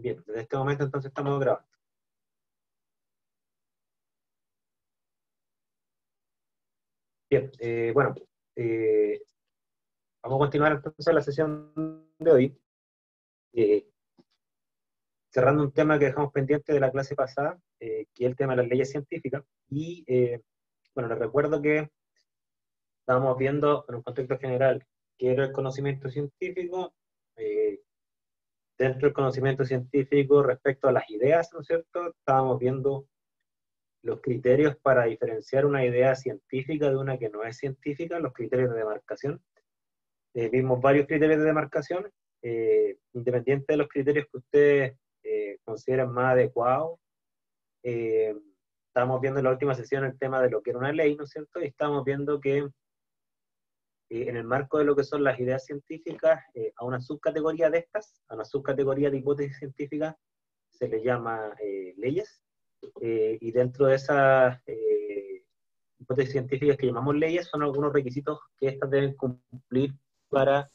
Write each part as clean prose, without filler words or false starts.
Bien, desde este momento entonces estamos grabando. Bien, bueno, eh, vamos a continuar entonces la sesión de hoy, eh, cerrando un tema que dejamos pendiente de la clase pasada, que es el tema de las leyes científicas. Y bueno, les recuerdo que estábamos viendo en un contexto general qué era el conocimiento científico, eh, dentro del conocimiento científico respecto a las ideas, ¿no es cierto? Estábamos viendo los criterios para diferenciar una idea científica de una que no es científica, los criterios de demarcación. Vimos varios criterios de demarcación, independiente de los criterios que ustedes consideran más adecuados. Eh, Estábamos viendo en la última sesión el tema de lo que era una ley, ¿no es cierto? Y estábamos viendo que en el marco de lo que son las ideas científicas, a una subcategoría de estas, a una subcategoría de hipótesis científicas, se le llama leyes, y dentro de esas hipótesis científicas que llamamos leyes son algunos requisitos que estas deben cumplir para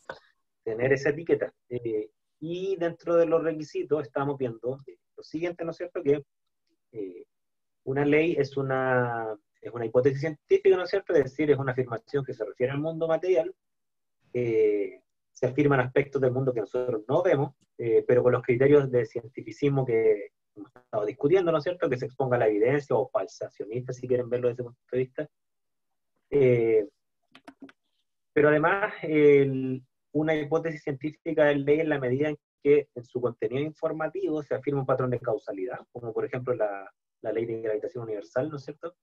tener esa etiqueta. Y dentro de los requisitos estamos viendo lo siguiente, ¿no es cierto? Que eh, una ley es una hipótesis científica, ¿no es cierto? Es decir, es una afirmación que se refiere al mundo material, se afirman aspectos del mundo que nosotros no vemos, pero con los criterios de cientificismo que hemos estado discutiendo, ¿no es cierto? Que se exponga la evidencia o falsacionista, si quieren verlo desde ese punto de vista. Eh, pero además, una hipótesis científica es ley en la medida en que en su contenido informativo se afirma un patrón de causalidad, como por ejemplo la ley de gravitación universal, ¿no es cierto?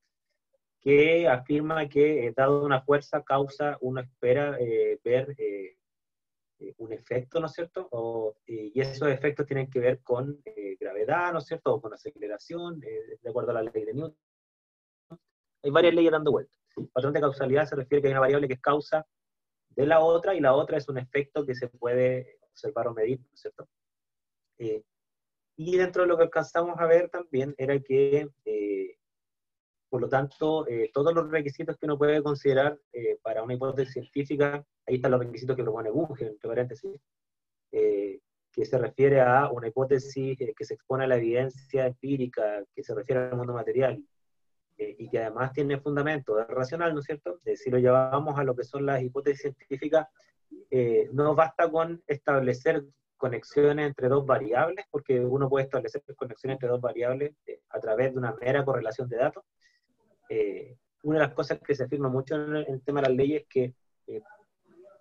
Que afirma que, dado una fuerza, causa, uno espera ver un efecto, ¿no es cierto? Y esos efectos tienen que ver con gravedad, ¿no es cierto? O con aceleración, de acuerdo a la ley de Newton. Hay varias leyes dando vueltas. El patrón de causalidad se refiere a que hay una variable que es causa de la otra, y la otra es un efecto que se puede observar o medir, ¿no es cierto? Eh, y dentro de lo que alcanzamos a ver también era que, por lo tanto, todos los requisitos que uno puede considerar para una hipótesis científica, ahí están los requisitos que propone Bunge, entre paréntesis, eh, que se refiere a una hipótesis que se expone a la evidencia empírica, que se refiere al mundo material, y que además tiene fundamento, es racional, ¿no es cierto? Si lo llevamos a lo que son las hipótesis científicas, no basta con establecer conexiones entre dos variables, porque uno puede establecer conexiones entre dos variables a través de una mera correlación de datos. Una de las cosas que se afirma mucho en el tema de las leyes es que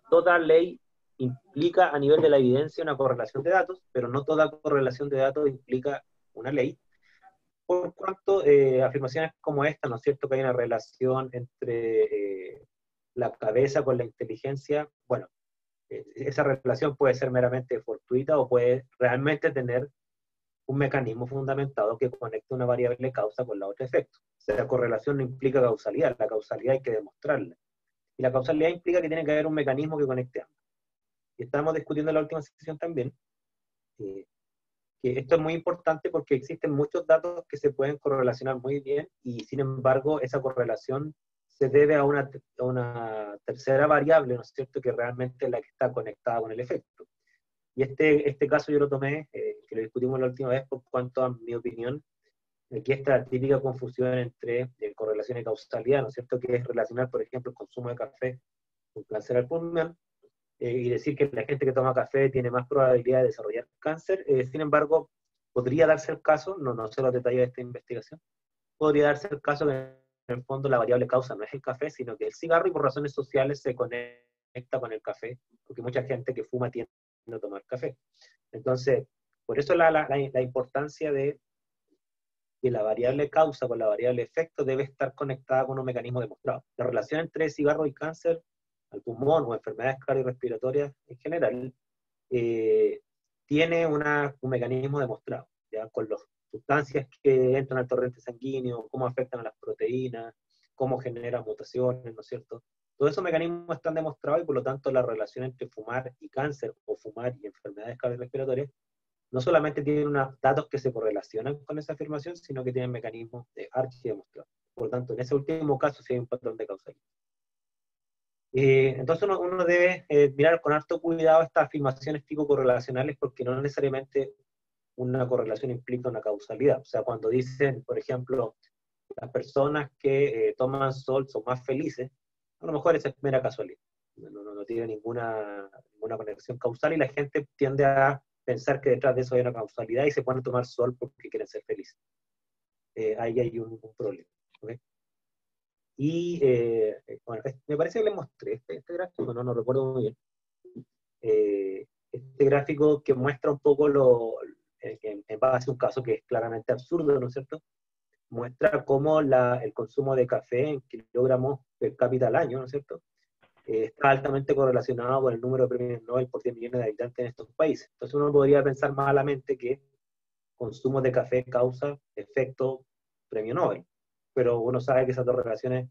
toda ley implica a nivel de la evidencia una correlación de datos, pero no toda correlación de datos implica una ley. Por cuanto afirmaciones como esta, ¿no es cierto?, que hay una relación entre la cabeza con la inteligencia, bueno, esa relación puede ser meramente fortuita o puede realmente tener un mecanismo fundamentado que conecte una variable causa con la otra efecto. O sea, la correlación no implica causalidad, la causalidad hay que demostrarla. Y la causalidad implica que tiene que haber un mecanismo que conecte ambos. Y estamos discutiendo en la última sesión también, eh, que esto es muy importante porque existen muchos datos que se pueden correlacionar muy bien, y sin embargo esa correlación se debe a una tercera variable, ¿no es cierto?, que realmente es la que está conectada con el efecto. Y este caso yo lo tomé, que lo discutimos la última vez, por cuanto a mi opinión, aquí esta típica confusión entre correlación y causalidad, ¿no es cierto?, que es relacionar, por ejemplo, el consumo de café con cáncer al pulmón, y decir que la gente que toma café tiene más probabilidad de desarrollar cáncer. Sin embargo, podría darse el caso, no sé los detalles de esta investigación, podría darse el caso que en el fondo la variable causa no es el café, sino que el cigarro, y por razones sociales se conecta con el café, porque mucha gente que fuma tiende a tomar café. Entonces, por eso la importancia de que la variable causa con la variable efecto debe estar conectada con un mecanismo demostrado. La relación entre cigarro y cáncer al pulmón o enfermedades cardiorrespiratorias en general tiene un mecanismo demostrado, ¿ya? Con las sustancias que entran al torrente sanguíneo, cómo afectan a las proteínas, cómo generan mutaciones, ¿no es cierto? Todos esos mecanismos están demostrados, y por lo tanto la relación entre fumar y cáncer o fumar y enfermedades cardiorrespiratorias no solamente tienen unos datos que se correlacionan con esa afirmación, sino que tienen mecanismos de archidemostrados. Por lo tanto, en ese último caso sí hay un patrón de causalidad. Entonces uno debe mirar con harto cuidado estas afirmaciones tipo correlacionales, porque no necesariamente una correlación implica una causalidad. O sea, cuando dicen, por ejemplo, las personas que toman sol son más felices, a lo mejor esa es mera casualidad. No tiene ninguna conexión causal y la gente tiende a pensar que detrás de eso hay una causalidad y se ponen a tomar sol porque quieren ser felices. Ahí hay un problema. ¿Okay? Y bueno, me parece que les mostré este gráfico, no recuerdo muy bien. Este gráfico que muestra un poco en base a un caso que es claramente absurdo, ¿no es cierto? Muestra cómo el consumo de café en kilogramos per cápita al año, ¿no es cierto? Está altamente correlacionado con el número de premios Nobel por 10 millones de habitantes en estos países. Entonces uno podría pensar malamente que consumo de café causa efecto premio Nobel, pero uno sabe que esas dos relaciones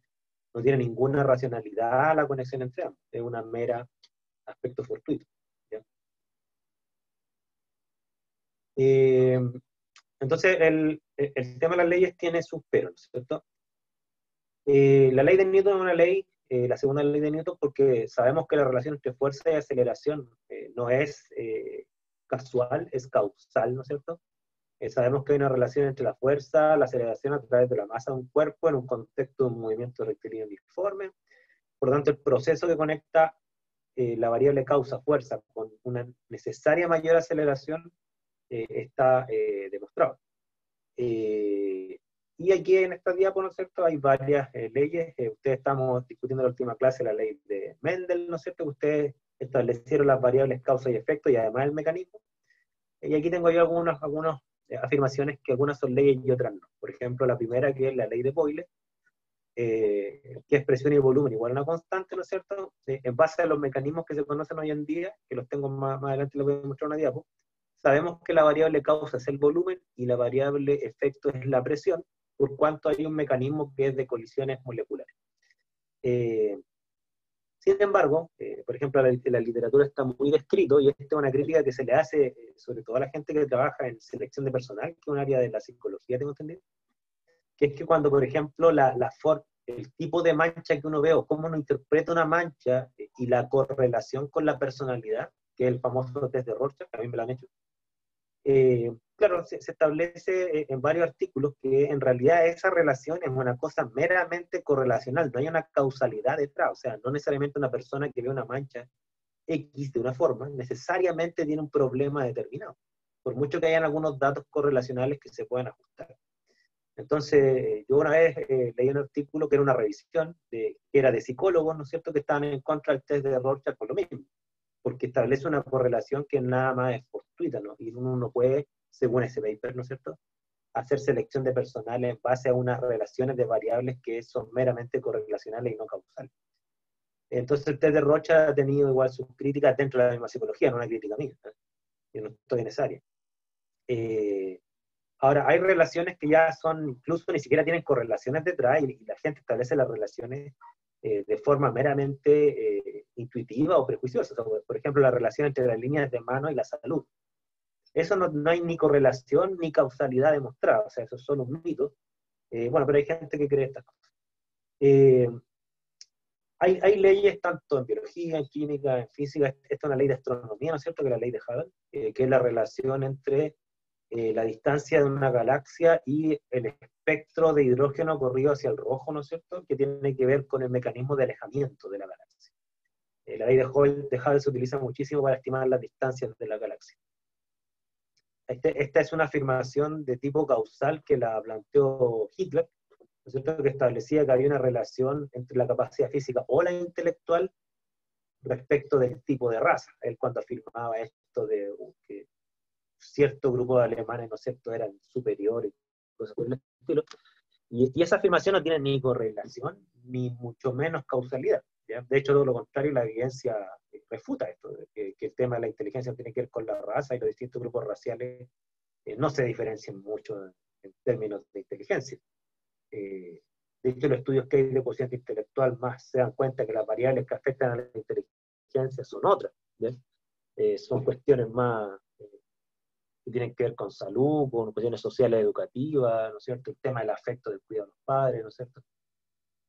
no tienen ninguna racionalidad a la conexión entre ambos, es una mera aspecto fortuito. ¿Ya? Eh, entonces, el tema de las leyes tiene sus peros, ¿no es cierto? La ley de Newton es una ley, la segunda ley de Newton, porque sabemos que la relación entre fuerza y aceleración no es casual, es causal, ¿no es cierto? Sabemos que hay una relación entre la fuerza, la aceleración a través de la masa de un cuerpo en un contexto de un movimiento rectilíneo uniforme. Por lo tanto, el proceso que conecta la variable causa-fuerza con una necesaria mayor aceleración está demostrado. Y aquí en esta diapo, ¿no es cierto?, hay varias leyes. Ustedes estamos discutiendo en la última clase la ley de Mendel, ¿no es cierto?, que ustedes establecieron las variables causa y efecto y además el mecanismo. Y aquí tengo yo algunas afirmaciones que algunas son leyes y otras no. Por ejemplo, la primera, que es la ley de Boyle, que es presión y volumen igual a una constante, ¿no es cierto? En base a los mecanismos que se conocen hoy en día, que los tengo más adelante, les voy a mostrar una diapo, sabemos que la variable causa es el volumen y la variable efecto es la presión, por cuanto hay un mecanismo que es de colisiones moleculares. Eh, Sin embargo, por ejemplo, la literatura está muy descrito, y esta es una crítica que se le hace sobre todo a la gente que trabaja en selección de personal, que es un área de la psicología, tengo entendido, que es que cuando, por ejemplo, el tipo de mancha que uno ve o cómo uno interpreta una mancha y la correlación con la personalidad, que es el famoso test de Rorschach, a mí me lo han hecho, claro, se establece en varios artículos que en realidad esa relación es una cosa meramente correlacional, no hay una causalidad detrás, o sea, no necesariamente una persona que ve una mancha X de una forma necesariamente tiene un problema determinado, por mucho que hayan algunos datos correlacionales que se puedan ajustar. Entonces, yo una vez leí un artículo que era una revisión, que era de psicólogos, ¿no es cierto?, que estaban en contra del test de Rorschach por lo mismo, porque establece una correlación que nada más es fortuita, ¿no? Y uno no puede, según ese paper, ¿no es cierto?, hacer selección de personal en base a unas relaciones de variables que son meramente correlacionales y no causales. Entonces el test de Rorschach ha tenido igual sus críticas dentro de la misma psicología, no una crítica mía, ¿eh? Yo no estoy en esa área. Ahora, hay relaciones que ya son, incluso ni siquiera tienen correlaciones detrás, y la gente establece las relaciones de forma meramente intuitiva o prejuiciosa. O sea, por ejemplo, la relación entre las líneas de mano y la salud. Eso no hay ni correlación ni causalidad demostrada, o sea, eso es solo un mito. Bueno, pero hay gente que cree estas cosas. Hay leyes tanto en biología, en química, en física. Esta es una ley de astronomía, ¿no es cierto?, que es la ley de Hubble, que es la relación entre la distancia de una galaxia y el espectro de hidrógeno corrido hacia el rojo, ¿no es cierto?, que tiene que ver con el mecanismo de alejamiento de la galaxia. La ley de Hubble se utiliza muchísimo para estimar las distancias de la galaxia. Esta es una afirmación de tipo causal que la planteó Hitler, ¿no es cierto?, que establecía que había una relación entre la capacidad física o la intelectual respecto del tipo de raza. Él cuando afirmaba esto de que cierto grupo de alemanes, ¿no es cierto?, eran superiores, cosas por el estilo. Y esa afirmación no tiene ni correlación, ni mucho menos causalidad. ¿Ya? De hecho, todo lo contrario, la evidencia refuta esto, que el tema de la inteligencia tiene que ver con la raza, y los distintos grupos raciales no se diferencian mucho en términos de inteligencia. De hecho, los estudios que hay de cociente intelectual más se dan cuenta que las variables que afectan a la inteligencia son otras. ¿Ya? Son cuestiones más que tienen que ver con salud, con cuestiones sociales educativas, ¿no es cierto? El tema del afecto, del cuidado de los padres, ¿no es cierto?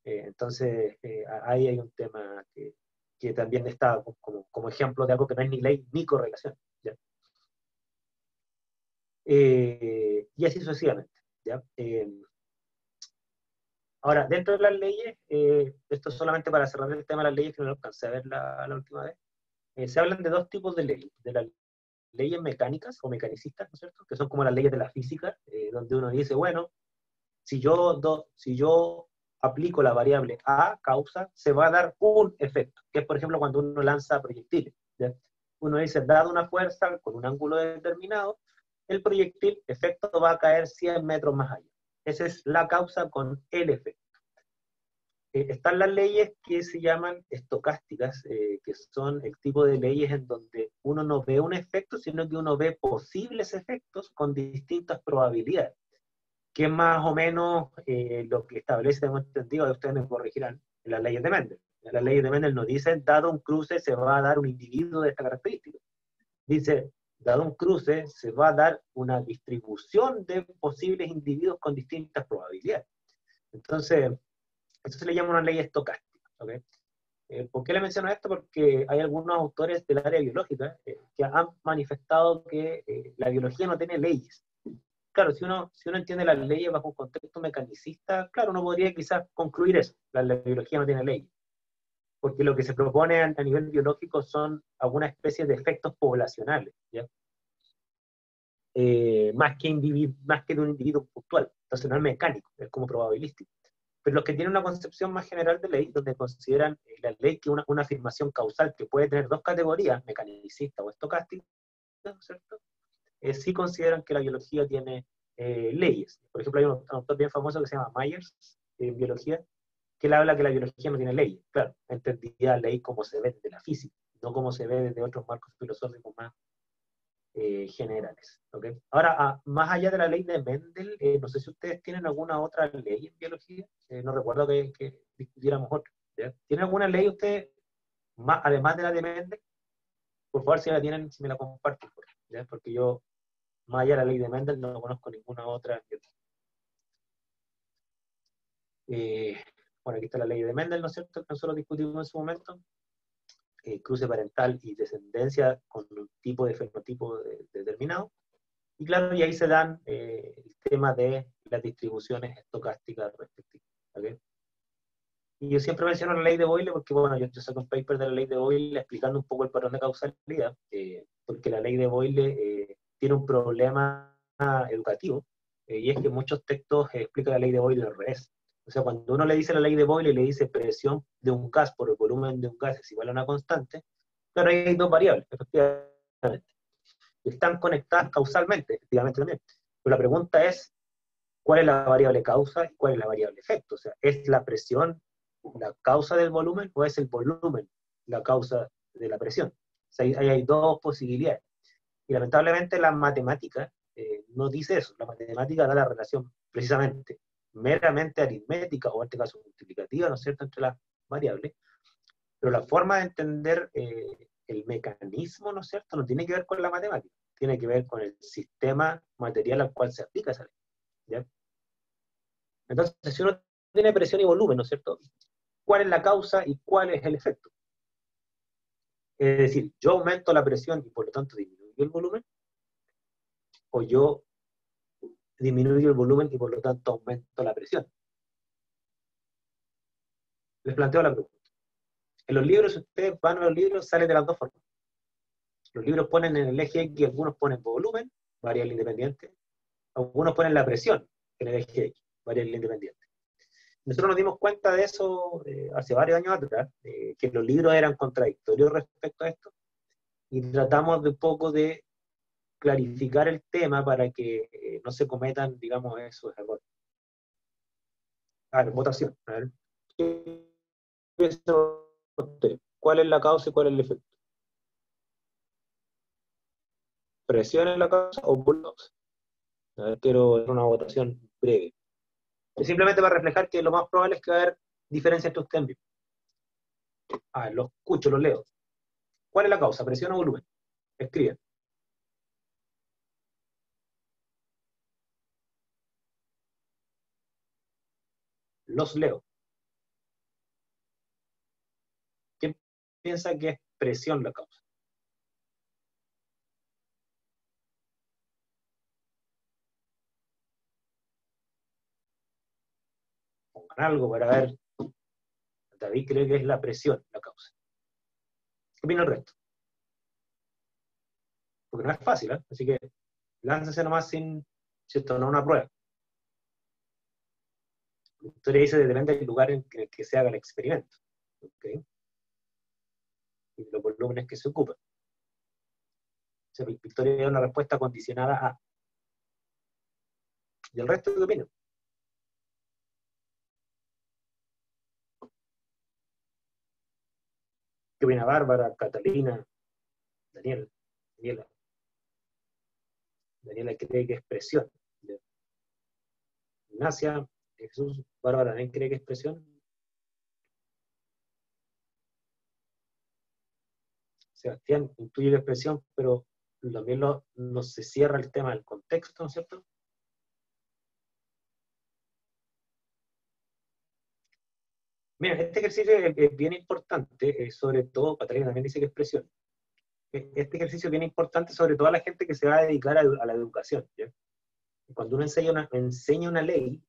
Entonces, ahí hay un tema que también está como ejemplo de algo que no es ni ley ni correlación. ¿Ya? y así sucesivamente, ¿ya? Ahora, dentro de las leyes, esto solamente para cerrar el tema de las leyes, que no lo alcancé a ver la última vez, se hablan de dos tipos de leyes, de las leyes mecánicas o mecanicistas, ¿no es cierto?, que son como las leyes de la física, donde uno dice, bueno, si yo aplico la variable A, causa, se va a dar un efecto, que es, por ejemplo, cuando uno lanza proyectiles, ¿ya? Uno dice, dado una fuerza con un ángulo determinado, el proyectil, efecto, va a caer 100 metros más allá. Esa es la causa con el efecto. Están las leyes que se llaman estocásticas, que son el tipo de leyes en donde uno no ve un efecto, sino que uno ve posibles efectos con distintas probabilidades, que es más o menos lo que establece, tengo entendido, y ustedes me corregirán, en las leyes de Mendel. En las leyes de Mendel no dicen, dado un cruce, se va a dar un individuo de esta característica. Dice, dado un cruce, se va a dar una distribución de posibles individuos con distintas probabilidades. Entonces, eso se le llama una ley estocástica. ¿Okay? ¿Por qué le menciono esto? Porque hay algunos autores del área biológica que han manifestado que la biología no tiene leyes. Claro, si uno entiende las leyes bajo un contexto mecanicista, claro, uno podría quizás concluir eso, la biología no tiene leyes, porque lo que se propone a nivel biológico son algunas especies de efectos poblacionales, ¿ya? Más que de un individuo puntual, entonces no es mecánico, es como probabilístico. Pero los que tienen una concepción más general de ley, donde consideran la ley que una afirmación causal que puede tener dos categorías, mecanicista o estocástica, ¿no es cierto? Sí consideran que la biología tiene leyes. Por ejemplo, hay un autor bien famoso que se llama Myers, en biología, que él habla que la biología no tiene leyes. Claro, entendía ley como se ve desde la física, no como se ve desde otros marcos filosóficos más generales. ¿Okay? Ahora, más allá de la ley de Mendel, no sé si ustedes tienen alguna otra ley en biología, no recuerdo que discutiéramos otra. ¿Ya? ¿Tienen alguna ley ustedes, además de la de Mendel? Por favor, si la tienen, si me la comparten, ¿ya? Porque yo, más allá de la ley de Mendel, no conozco ninguna otra. Eh, bueno, aquí está la ley de Mendel, ¿no es cierto?, que nosotros discutimos en su momento. Cruce parental y descendencia con un tipo de fenotipo determinado. Y claro, y ahí se dan el tema de las distribuciones estocásticas respectivas. ¿Okay? Y yo siempre menciono la ley de Boyle porque, bueno, yo saco un paper de la ley de Boyle explicando un poco el patrón de causalidad, porque la ley de Boyle tiene un problema educativo, y es que muchos textos explican la ley de Boyle al revés. O sea, cuando uno le dice la ley de Boyle y le dice presión de un gas por el volumen de un gas es igual a una constante, claro, ahí hay dos variables, efectivamente. Están conectadas causalmente, efectivamente también. Pero la pregunta es, ¿cuál es la variable causa y cuál es la variable efecto? O sea, ¿es la presión la causa del volumen o es el volumen la causa de la presión? O sea, ahí hay dos posibilidades. Y lamentablemente la matemática no dice eso. La matemática da la relación precisamente meramente aritmética o en este caso multiplicativa, ¿no es cierto?, entre las variables. Pero la forma de entender el mecanismo, ¿no es cierto?, no tiene que ver con la matemática, tiene que ver con el sistema material al cual se aplica esa ley. ¿Ya? Entonces, si uno tiene presión y volumen, ¿no es cierto?, ¿cuál es la causa y cuál es el efecto? Es decir, yo aumento la presión y por lo tanto disminuyo el volumen, o yo disminuyo el volumen y por lo tanto aumento la presión. Les planteo la pregunta. En los libros, si ustedes van a los libros, salen de las dos formas. Los libros ponen en el eje X, algunos ponen volumen, variable independiente, algunos ponen la presión en el eje X, variable independiente. Nosotros nos dimos cuenta de eso hace varios años atrás, que los libros eran contradictorios respecto a esto, y tratamos de un poco de clarificar el tema para que no se cometan, digamos, esos errores. A ver, votación. A ver. ¿Cuál es la causa y cuál es el efecto? ¿Presión es la causa o pulsos? A ver, quiero una votación breve. Simplemente para reflejar que lo más probable es que va a haber diferencia entre ustedes mismos. A ver, los escucho, los leo. ¿Cuál es la causa? ¿Presión o volumen? Escriben. Los leo. ¿Quién piensa que es presión la causa? algo para ver. David cree que es la presión la causa. ¿Qué opina el resto? Porque no es fácil, ¿eh? Así que láncese nomás sin, si esto no es una prueba. Victoria dice que depende del lugar en el que se haga el experimento. ¿Okay? Y los volúmenes que se ocupan. O sea, Victoria da una respuesta condicionada a. ¿Y el resto qué opina? ¿Qué opina Bárbara, Catalina, Daniel? Daniela? Daniela cree que es presión. Ignacia, Jesús, Bárbara también cree que es presión. Sebastián intuye la expresión, pero también no se cierra el tema del contexto, ¿no es cierto? Mira, este ejercicio es bien importante, sobre todo, Catalina también dice que es presión. Este ejercicio es bien importante, sobre todo a la gente que se va a dedicar a la educación. ¿Ya? Cuando uno enseña una ley,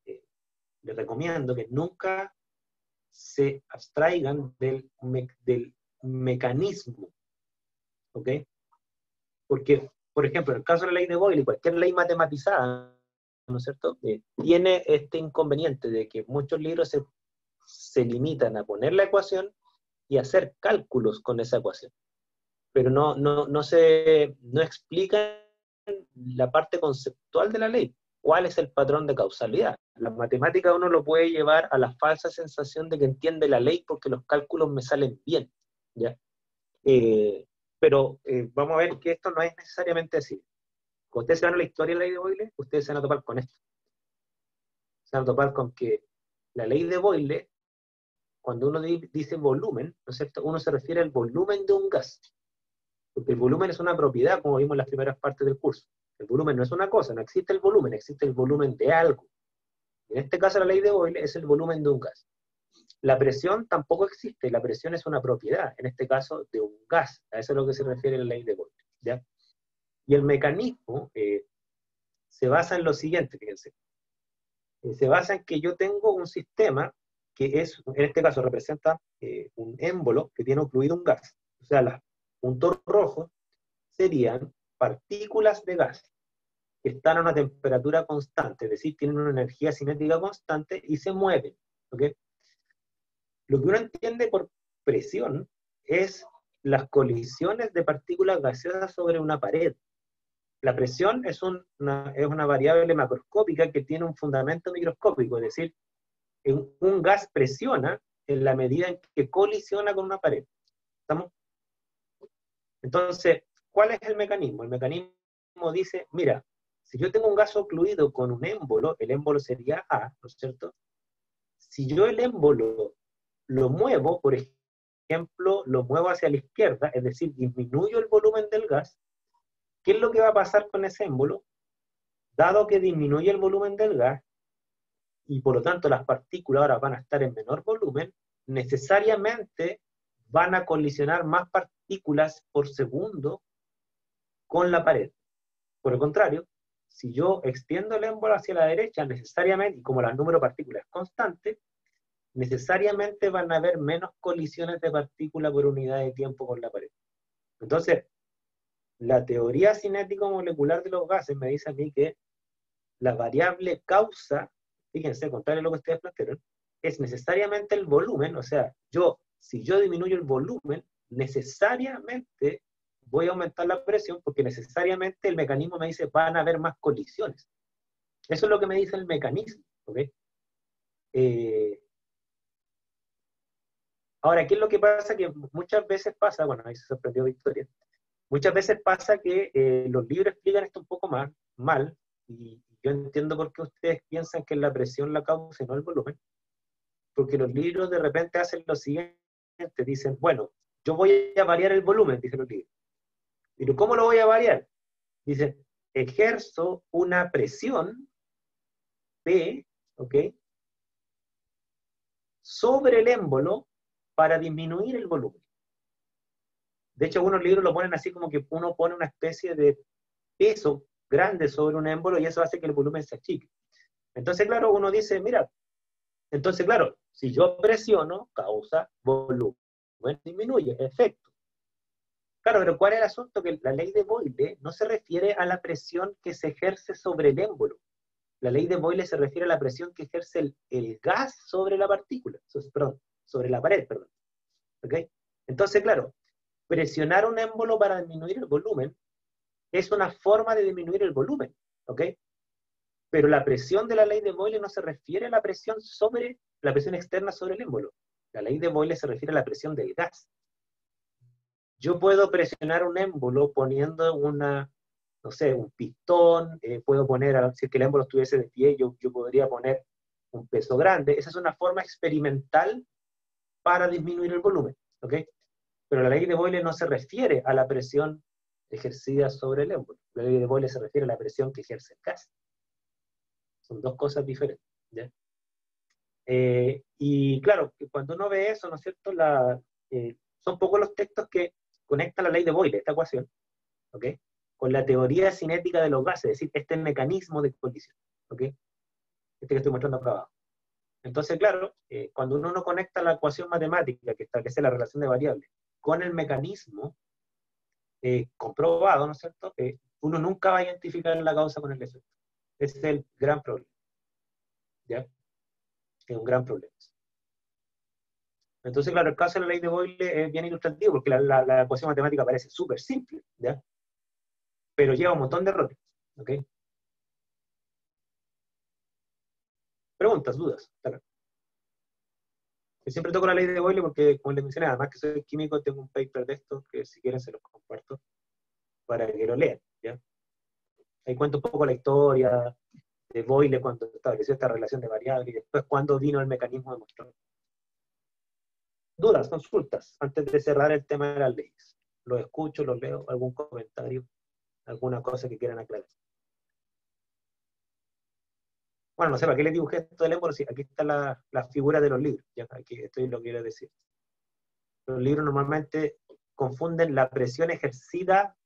les recomiendo que nunca se abstraigan del mecanismo, ¿ok? Porque, por ejemplo, en el caso de la ley de Boyle y cualquier ley matematizada, ¿no es cierto? Tiene este inconveniente de que muchos libros se limitan a poner la ecuación y hacer cálculos con esa ecuación, pero no explican la parte conceptual de la ley. ¿Cuál es el patrón de causalidad? La matemática uno lo puede llevar a la falsa sensación de que entiende la ley porque los cálculos me salen bien, ¿ya? Pero vamos a ver que esto no es necesariamente así. Cuando ustedes se van a la historia de la ley de Boyle, ustedes se van a topar con esto. Se van a topar con que la ley de Boyle, cuando uno dice volumen, ¿no es cierto? Uno se refiere al volumen de un gas. Porque el volumen es una propiedad, como vimos en las primeras partes del curso. El volumen no es una cosa, no existe el volumen, existe el volumen de algo. En este caso, la ley de Boyle es el volumen de un gas. La presión tampoco existe, la presión es una propiedad, en este caso, de un gas. A eso es a lo que se refiere la ley de Boyle. ¿Ya? Y el mecanismo se basa en lo siguiente, fíjense. Se basa en que yo tengo un sistema que es, en este caso, representa un émbolo que tiene ocluido un gas. O sea, los puntos rojos serían partículas de gas que están a una temperatura constante, es decir, tienen una energía cinética constante y se mueven. ¿Okay? Lo que uno entiende por presión es las colisiones de partículas gaseosas sobre una pared. La presión es una variable macroscópica que tiene un fundamento microscópico, es decir, un gas presiona en la medida en que colisiona con una pared. ¿Estamos? Entonces, ¿cuál es el mecanismo? El mecanismo dice, mira, si yo tengo un gas ocluido con un émbolo, el émbolo sería A, ¿no es cierto? Si yo el émbolo lo muevo, por ejemplo, lo muevo hacia la izquierda, es decir, disminuyo el volumen del gas, ¿qué es lo que va a pasar con ese émbolo? Dado que disminuye el volumen del gas, y por lo tanto las partículas ahora van a estar en menor volumen, necesariamente van a colisionar más partículas por segundo con la pared. Por el contrario, si yo extiendo el émbolo hacia la derecha, necesariamente, y como el número de partículas es constante, necesariamente van a haber menos colisiones de partículas por unidad de tiempo con la pared. Entonces, la teoría cinético-molecular de los gases me dice a mí que la variable causa, fíjense, contrario a lo que ustedes plantearon, es necesariamente el volumen, o sea, si yo disminuyo el volumen, necesariamente voy a aumentar la presión porque necesariamente el mecanismo me dice van a haber más colisiones. Eso es lo que me dice el mecanismo. ¿Okay? Ahora, ¿qué es lo que pasa? Que muchas veces pasa, bueno, ahí se sorprendió Victoria, muchas veces pasa que los libros explican esto un poco más mal, y yo entiendo por qué ustedes piensan que es la presión la causa y no el volumen, porque los libros de repente hacen lo siguiente, dicen, bueno, yo voy a variar el volumen, dicen los libros. ¿Pero cómo lo voy a variar? Dicen, ejerzo una presión P, ¿ok? Sobre el émbolo para disminuir el volumen. De hecho, algunos libros lo ponen así como que uno pone una especie de peso grande sobre un émbolo y eso hace que el volumen se achique. Entonces, claro, uno dice, mira, Entonces, claro, si yo presiono, causa volumen, disminuye, efecto. Claro, pero ¿cuál es el asunto? Que la ley de Boyle no se refiere a la presión que se ejerce sobre el émbolo. La ley de Boyle se refiere a la presión que ejerce el gas sobre la partícula, perdón, sobre la pared, perdón. ¿Ok? Entonces, claro, presionar un émbolo para disminuir el volumen es una forma de disminuir el volumen. ¿Ok? Pero la presión de la ley de Boyle no se refiere a la presión externa sobre el émbolo. La ley de Boyle se refiere a la presión del gas. Yo puedo presionar un émbolo poniendo no sé, un pistón, puedo poner, si es que el émbolo estuviese de pie, yo podría poner un peso grande. Esa es una forma experimental para disminuir el volumen, ¿ok? Pero la ley de Boyle no se refiere a la presión ejercida sobre el émbolo. La ley de Boyle se refiere a la presión que ejerce el gas. Son dos cosas diferentes, ¿ya? Y claro, cuando uno ve eso, ¿no es cierto? Son pocos los textos que conectan la ley de Boyle, esta ecuación, ¿ok? Con la teoría cinética de los gases, es decir, este mecanismo de colisión, ¿ok? Este que estoy mostrando acá abajo. Entonces, claro, cuando uno no conecta la ecuación matemática que establece la relación de variables con el mecanismo comprobado, ¿no es cierto? Uno nunca va a identificar la causa con el efecto. Ese es el gran problema, ¿ya? Es un gran problema. Entonces, claro, el caso de la ley de Boyle es bien ilustrativo, porque la ecuación matemática parece súper simple, ¿ya? Pero lleva un montón de errores, ¿ok? Preguntas, dudas. Claro. Yo siempre toco la ley de Boyle porque, como les mencioné, además que soy químico, tengo un paper de esto que si quieren se los comparto para que lo lean, ¿ya? Ahí cuento un poco la historia de Boyle cuando estableció esta relación de variables y después cuando vino el mecanismo de mostrarlo. Dudas, consultas, antes de cerrar el tema de las leyes. Los escucho, los leo, algún comentario, alguna cosa que quieran aclarar. Bueno, no sé, ¿para qué les dibujé esto del émbolo? Sí, aquí está la figura de los libros, ya, aquí estoy lo que quiero decir. Los libros normalmente confunden la presión ejercida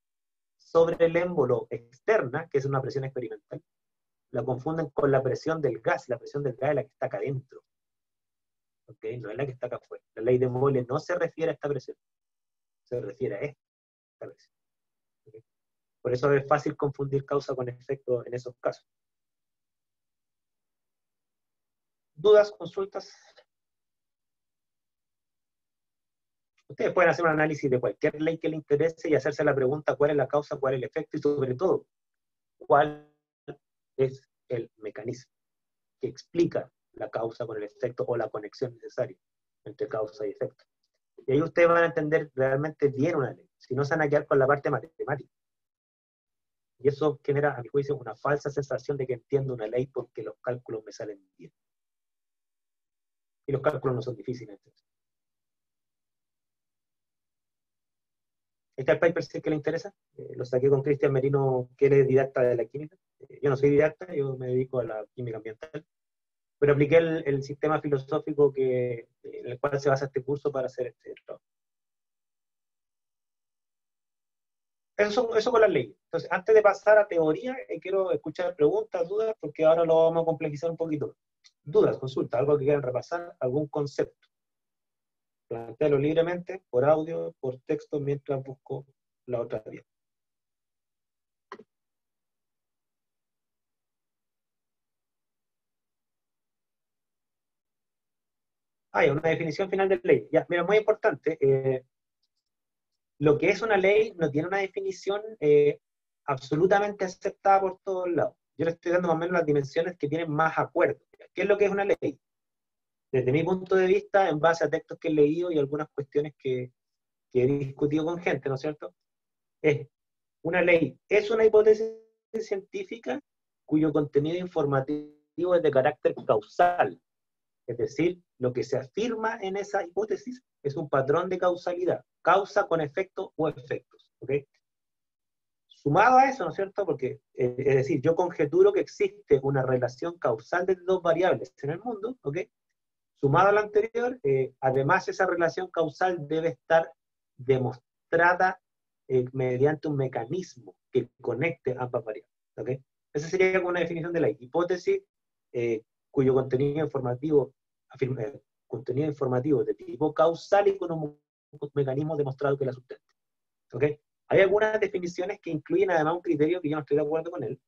sobre el émbolo externa, que es una presión experimental, la confunden con la presión del gas. La presión del gas es la que está acá adentro, ¿ok? No es la que está acá afuera. La ley de Boyle no se refiere a esta presión, se refiere a esta presión. ¿Okay? Por eso es fácil confundir causa con efecto en esos casos. ¿Dudas, consultas? Ustedes pueden hacer un análisis de cualquier ley que les interese y hacerse la pregunta cuál es la causa, cuál es el efecto y sobre todo, cuál es el mecanismo que explica la causa con el efecto o la conexión necesaria entre causa y efecto. Y ahí ustedes van a entender realmente bien una ley, si no se van a quedar con la parte matemática. Y eso genera, a mi juicio, una falsa sensación de que entiendo una ley porque los cálculos me salen bien. Y los cálculos no son difíciles. Entonces. Este es el paper si es que le interesa. Lo saqué con Cristian Merino, que él es didacta de la química. Yo no soy didacta, yo me dedico a la química ambiental. Pero apliqué el sistema filosófico en el cual se basa este curso para hacer este trabajo. Eso con las leyes. Entonces, antes de pasar a teoría, quiero escuchar preguntas, dudas, porque ahora lo vamos a complejizar un poquito. Dudas, consultas, algo que quieran repasar, algún concepto. Plantéalo libremente, por audio, por texto, mientras busco la otra vía. Hay una definición final de ley. Ya, mira, muy importante. Lo que es una ley no tiene una definición absolutamente aceptada por todos lados. Yo le estoy dando más o menos las dimensiones que tienen más acuerdo. ¿Qué es lo que es una ley? Desde mi punto de vista, en base a textos que he leído y algunas cuestiones que he discutido con gente, ¿no es cierto? Una ley es una hipótesis científica cuyo contenido informativo es de carácter causal. Es decir, lo que se afirma en esa hipótesis es un patrón de causalidad, causa con efecto o efectos. ¿Ok? Sumado a eso, ¿no es cierto? Porque, es decir, yo conjeturo que existe una relación causal de dos variables en el mundo, ¿ok? Sumado a lo anterior, además esa relación causal debe estar demostrada mediante un mecanismo que conecte ambas variables. ¿Okay? Esa sería una definición de la hipótesis cuyo contenido informativo contenido informativo de tipo causal y con un mecanismo demostrado que la sustente. ¿Ok? Hay algunas definiciones que incluyen además un criterio que yo no estoy de acuerdo con él,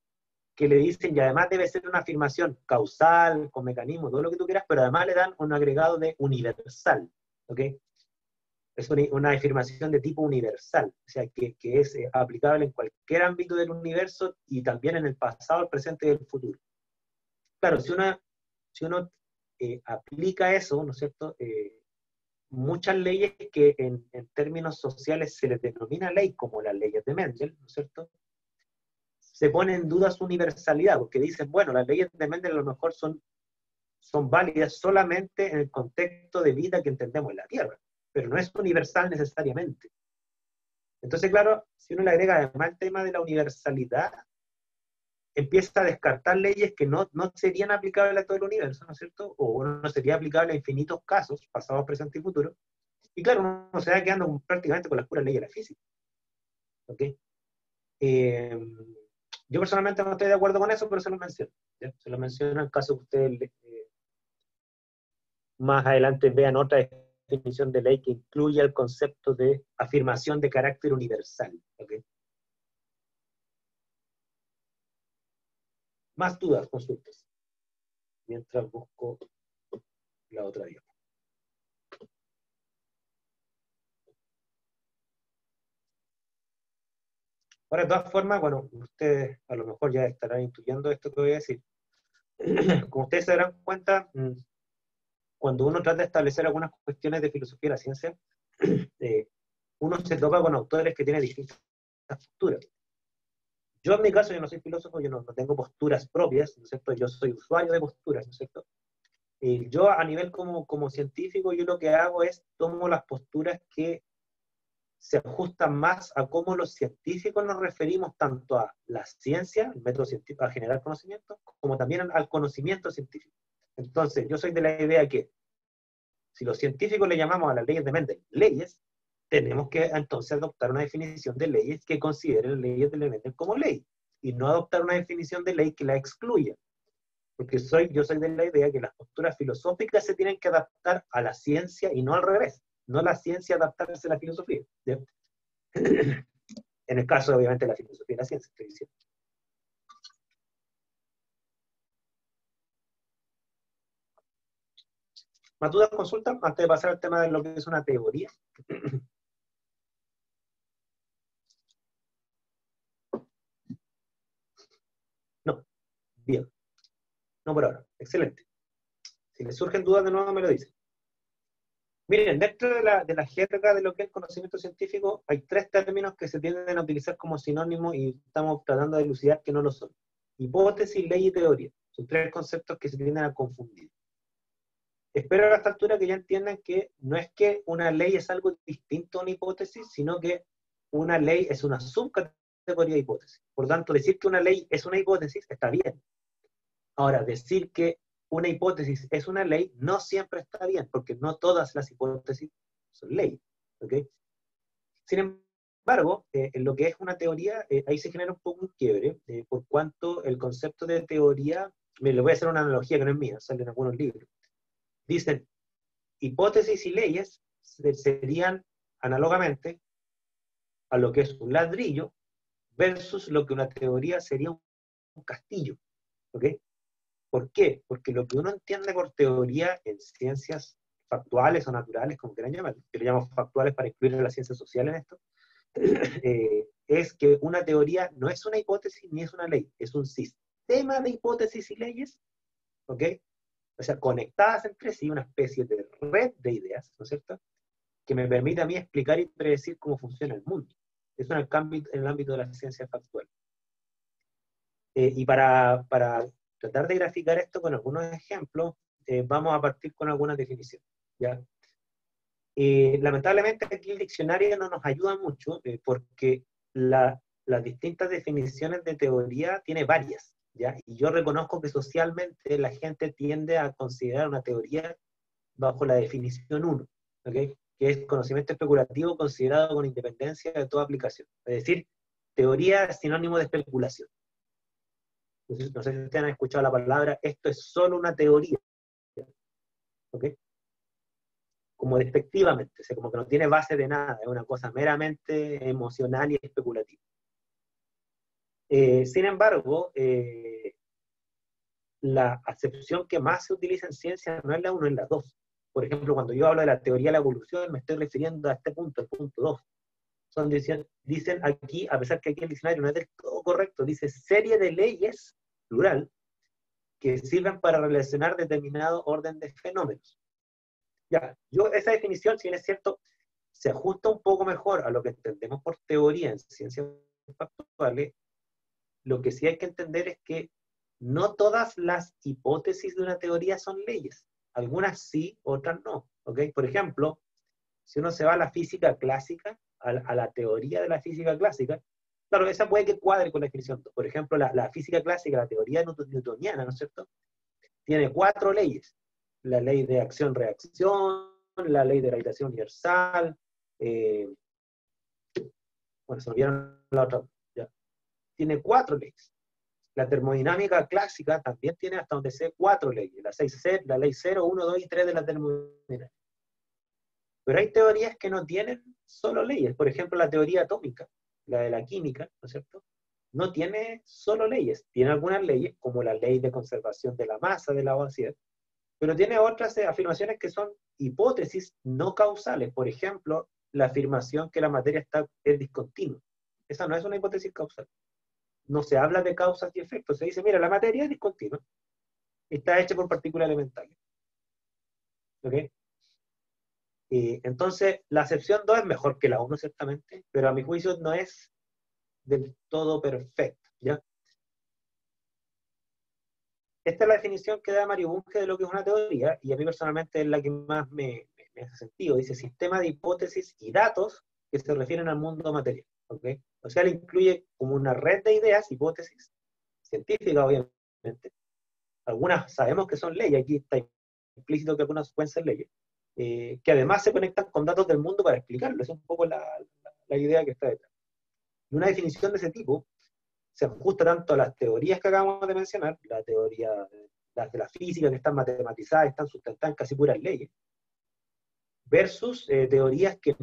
que le dicen, y además debe ser una afirmación causal, con mecanismo, todo lo que tú quieras, pero además le dan un agregado de universal. ¿Ok? Es una afirmación de tipo universal, o sea, que es aplicable en cualquier ámbito del universo y también en el pasado, el presente y el futuro. Claro, si uno aplica eso, ¿no es cierto? Muchas leyes que en términos sociales se les denomina ley, como las leyes de Mendel, ¿no es cierto? Se pone en duda su universalidad, porque dicen, bueno, las leyes de Mendel a lo mejor son válidas solamente en el contexto de vida que entendemos en la Tierra, pero no es universal necesariamente. Entonces, claro, si uno le agrega además el tema de la universalidad, empieza a descartar leyes que no serían aplicables a todo el universo, ¿no es cierto? O no sería aplicable a infinitos casos, pasado, presente y futuro. Y claro, uno se va quedando prácticamente con las puras leyes de la física. ¿Ok? Yo personalmente no estoy de acuerdo con eso, pero se lo menciono. ¿Ya? Se lo menciono en caso que ustedes más adelante vean otra definición de ley que incluya el concepto de afirmación de carácter universal. ¿Ok? Más dudas, consultas. Mientras busco la otra vía. Ahora, de todas formas, bueno, ustedes a lo mejor ya estarán intuyendo esto que voy a decir. Como ustedes se darán cuenta, cuando uno trata de establecer algunas cuestiones de filosofía de la ciencia, uno se toca con autores que tienen distintas posturas. Yo en mi caso, yo no soy filósofo, yo no tengo posturas propias, ¿no es cierto? Yo soy usuario de posturas, ¿no es cierto? Yo a nivel como científico, yo lo que hago es tomo las posturas que se ajustan más a cómo los científicos nos referimos tanto a la ciencia, el método científico, a generar conocimiento, como también al conocimiento científico. Entonces, yo soy de la idea que si los científicos le llamamos a las leyes de Mendel leyes, tenemos que entonces adoptar una definición de leyes que considere las leyes de Mendel como ley, y no adoptar una definición de ley que la excluya. Porque yo soy de la idea que las posturas filosóficas se tienen que adaptar a la ciencia y no al revés. No la ciencia adaptarse a la filosofía. ¿Sí? En el caso, obviamente, de la filosofía y la ciencia, estoy diciendo. ¿Más dudas, consultas? Antes de pasar al tema de lo que es una teoría. No. Bien. No por ahora. Excelente. Si les surgen dudas de nuevo, me lo dicen. Miren, dentro de la jerga de lo que es el conocimiento científico, hay tres términos que se tienden a utilizar como sinónimos y estamos tratando de elucidar que no lo son. Hipótesis, ley y teoría. Son tres conceptos que se tienden a confundir. Espero a esta altura que ya entiendan que no es que una ley es algo distinto a una hipótesis, sino que una ley es una subcategoría de hipótesis. Por tanto, decir que una ley es una hipótesis está bien. Ahora, decir que una hipótesis es una ley no siempre está bien, porque no todas las hipótesis son ley. ¿Okay? Sin embargo, en lo que es una teoría, ahí se genera un poco un quiebre, por cuanto el concepto de teoría, me le voy a hacer una analogía que no es mía, sale en algunos libros. Dicen, hipótesis y leyes serían análogamente a lo que es un ladrillo versus lo que una teoría sería un castillo. ¿Ok? ¿Por qué? Porque lo que uno entiende por teoría en ciencias factuales o naturales, como quieran llamar, que le llamamos factuales para incluir a las ciencias sociales en esto, es que una teoría no es una hipótesis ni es una ley, es un sistema de hipótesis y leyes, ¿ok? O sea, conectadas entre sí, una especie de red de ideas, ¿no es cierto?, que me permite a mí explicar y predecir cómo funciona el mundo. Eso en el ámbito de la ciencia factual. Y para tratar de graficar esto con algunos ejemplos, vamos a partir con algunas definiciones. ¿Ya? Lamentablemente aquí el diccionario no nos ayuda mucho porque las distintas definiciones de teoría tiene varias. ¿Ya? Y yo reconozco que socialmente la gente tiende a considerar una teoría bajo la definición 1, ¿okay? Que es conocimiento especulativo considerado con independencia de toda aplicación. Es decir, teoría es sinónimo de especulación. No sé si ustedes han escuchado la palabra, esto es solo una teoría. ¿ok? Como despectivamente, o sea, como que no tiene base de nada, es una cosa meramente emocional y especulativa. Sin embargo, la acepción que más se utiliza en ciencia no es la 1, es la 2. Por ejemplo, cuando yo hablo de la teoría de la evolución, me estoy refiriendo a este punto, el punto 2. Dicen aquí, a pesar que aquí el diccionario no es del todo correcto, dice serie de leyes, plural, que sirven para relacionar determinado orden de fenómenos. Ya, esa definición, si bien es cierto, se ajusta un poco mejor a lo que entendemos por teoría en ciencias factuales. Lo que sí hay que entender es que no todas las hipótesis de una teoría son leyes. Algunas sí, otras no. ¿Ok? Por ejemplo, si uno se va a la física clásica, a la teoría de la física clásica, claro, esa puede que cuadre con la definición. Por ejemplo, la física clásica, la teoría newtoniana, ¿no es cierto? Tiene 4 leyes. La ley de acción-reacción, la ley de gravitación universal, bueno, se me olvidaron la otra. Ya. Tiene 4 leyes. La termodinámica clásica también tiene, hasta donde sé, 4 leyes. La ley 0, 1, 2 y 3 de la termodinámica. Pero hay teorías que no tienen solo leyes. Por ejemplo, la teoría atómica, la de la química, ¿no es cierto? No tiene solo leyes. Tiene algunas leyes, como la ley de conservación de la masa de la vacidad, pero tiene otras afirmaciones que son hipótesis no causales. Por ejemplo, la afirmación que la materia es discontinua. Esa no es una hipótesis causal. No se habla de causas y efectos. Se dice, mira, la materia es discontinua. Está hecha por partículas elementales. ¿Ok? Entonces, la acepción 2 es mejor que la 1, ciertamente, pero a mi juicio no es del todo perfecta. ¿Ya? Esta es la definición que da Mario Bunge de lo que es una teoría, y a mí personalmente es la que más me hace sentido. Dice sistema de hipótesis y datos que se refieren al mundo material. ¿Okay? O sea, le incluye como una red de ideas, hipótesis, científicas obviamente. Algunas sabemos que son leyes, aquí está implícito que algunas pueden ser leyes, que además se conectan con datos del mundo para explicarlo. Esa es un poco la idea que está detrás. Y una definición de ese tipo se ajusta tanto a las teorías que acabamos de mencionar, la teoría de la física, que están matematizadas, están sustentadas en casi puras leyes, versus teorías que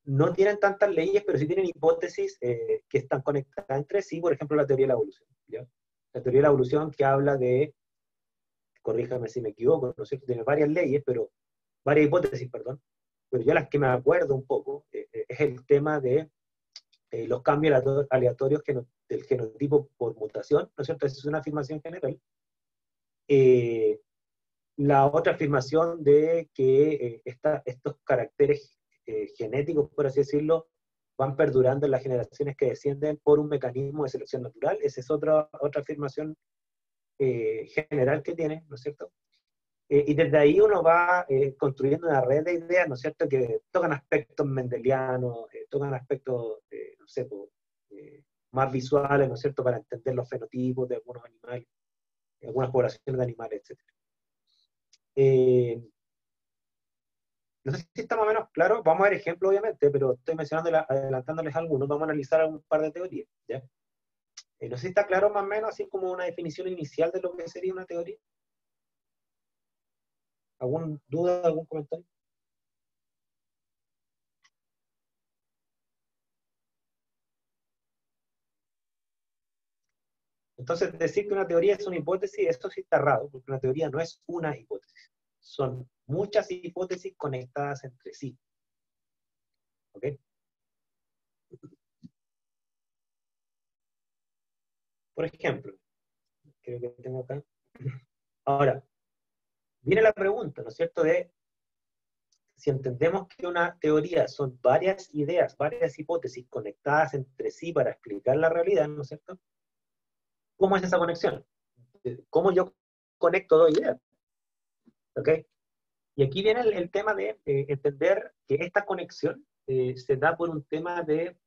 no tienen tantas leyes, pero sí tienen hipótesis que están conectadas entre sí, por ejemplo, la teoría de la evolución. ¿Ya? La teoría de la evolución que habla de, corríjame si me equivoco, ¿no es cierto? Tiene varias leyes, pero varias hipótesis, perdón, pero yo las que me acuerdo un poco es el tema de los cambios aleatorios del genotipo por mutación, ¿no es cierto? Esa es una afirmación general. La otra afirmación de que estos caracteres genéticos, por así decirlo, van perdurando en las generaciones que descienden por un mecanismo de selección natural. Esa es otra afirmación general que tiene, ¿no es cierto? Y desde ahí uno va construyendo una red de ideas, ¿no es cierto?, que tocan aspectos mendelianos, tocan aspectos, no sé, más visuales, ¿no es cierto?, para entender los fenotipos de algunos animales, de algunas poblaciones de animales, etc. No sé si está más o menos claro, vamos a ver ejemplos, obviamente, pero estoy mencionando, adelantándoles algunos, vamos a analizar un par de teorías, ¿ya? No sé si está claro más o menos, así como una definición inicial de lo que sería una teoría. ¿Alguna duda, algún comentario? Entonces, decir que una teoría es una hipótesis, eso sí está errado, porque una teoría no es una hipótesis. Son muchas hipótesis conectadas entre sí. ¿Ok? Por ejemplo, creo que tengo acá. Ahora, viene la pregunta, ¿no es cierto?, de si entendemos que una teoría son varias ideas, varias hipótesis conectadas entre sí para explicar la realidad, ¿no es cierto? ¿Cómo es esa conexión? ¿Cómo yo conecto dos ideas? ¿Ok? Y aquí viene el tema de entender que esta conexión se da por un tema de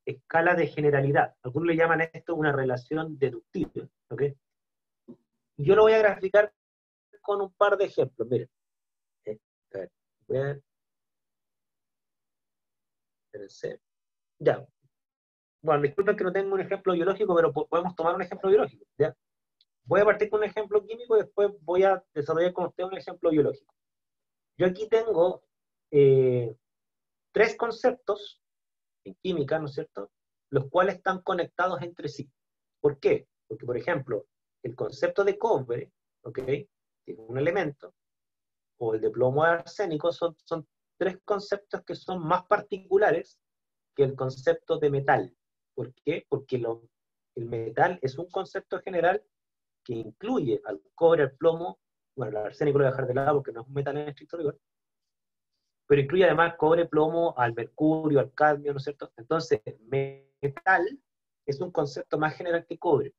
escala de generalidad. Algunos le llaman esto una relación deductiva. ¿Ok? Y yo lo voy a graficar con un par de ejemplos. Miren. A ver, voy a... Espérense. Ya. Bueno, disculpen que no tengo un ejemplo biológico, pero podemos tomar un ejemplo biológico. ¿Ya? Voy a partir con un ejemplo químico y después voy a desarrollar con usted un ejemplo biológico. Yo aquí tengo tres conceptos en química, ¿no es cierto?, los cuales están conectados entre sí. ¿Por qué? Porque, por ejemplo, el concepto de cobre, ¿ok?, que es un elemento, o el de plomo arsénico, son tres conceptos que son más particulares que el concepto de metal. ¿Por qué? Porque el metal es un concepto general que incluye al cobre, al plomo, bueno, el arsénico lo voy a dejar de lado porque no es un metal en estricto rigor, pero incluye además cobre, plomo, al mercurio, al cadmio, ¿no es cierto? Entonces, metal es un concepto más general que cobre.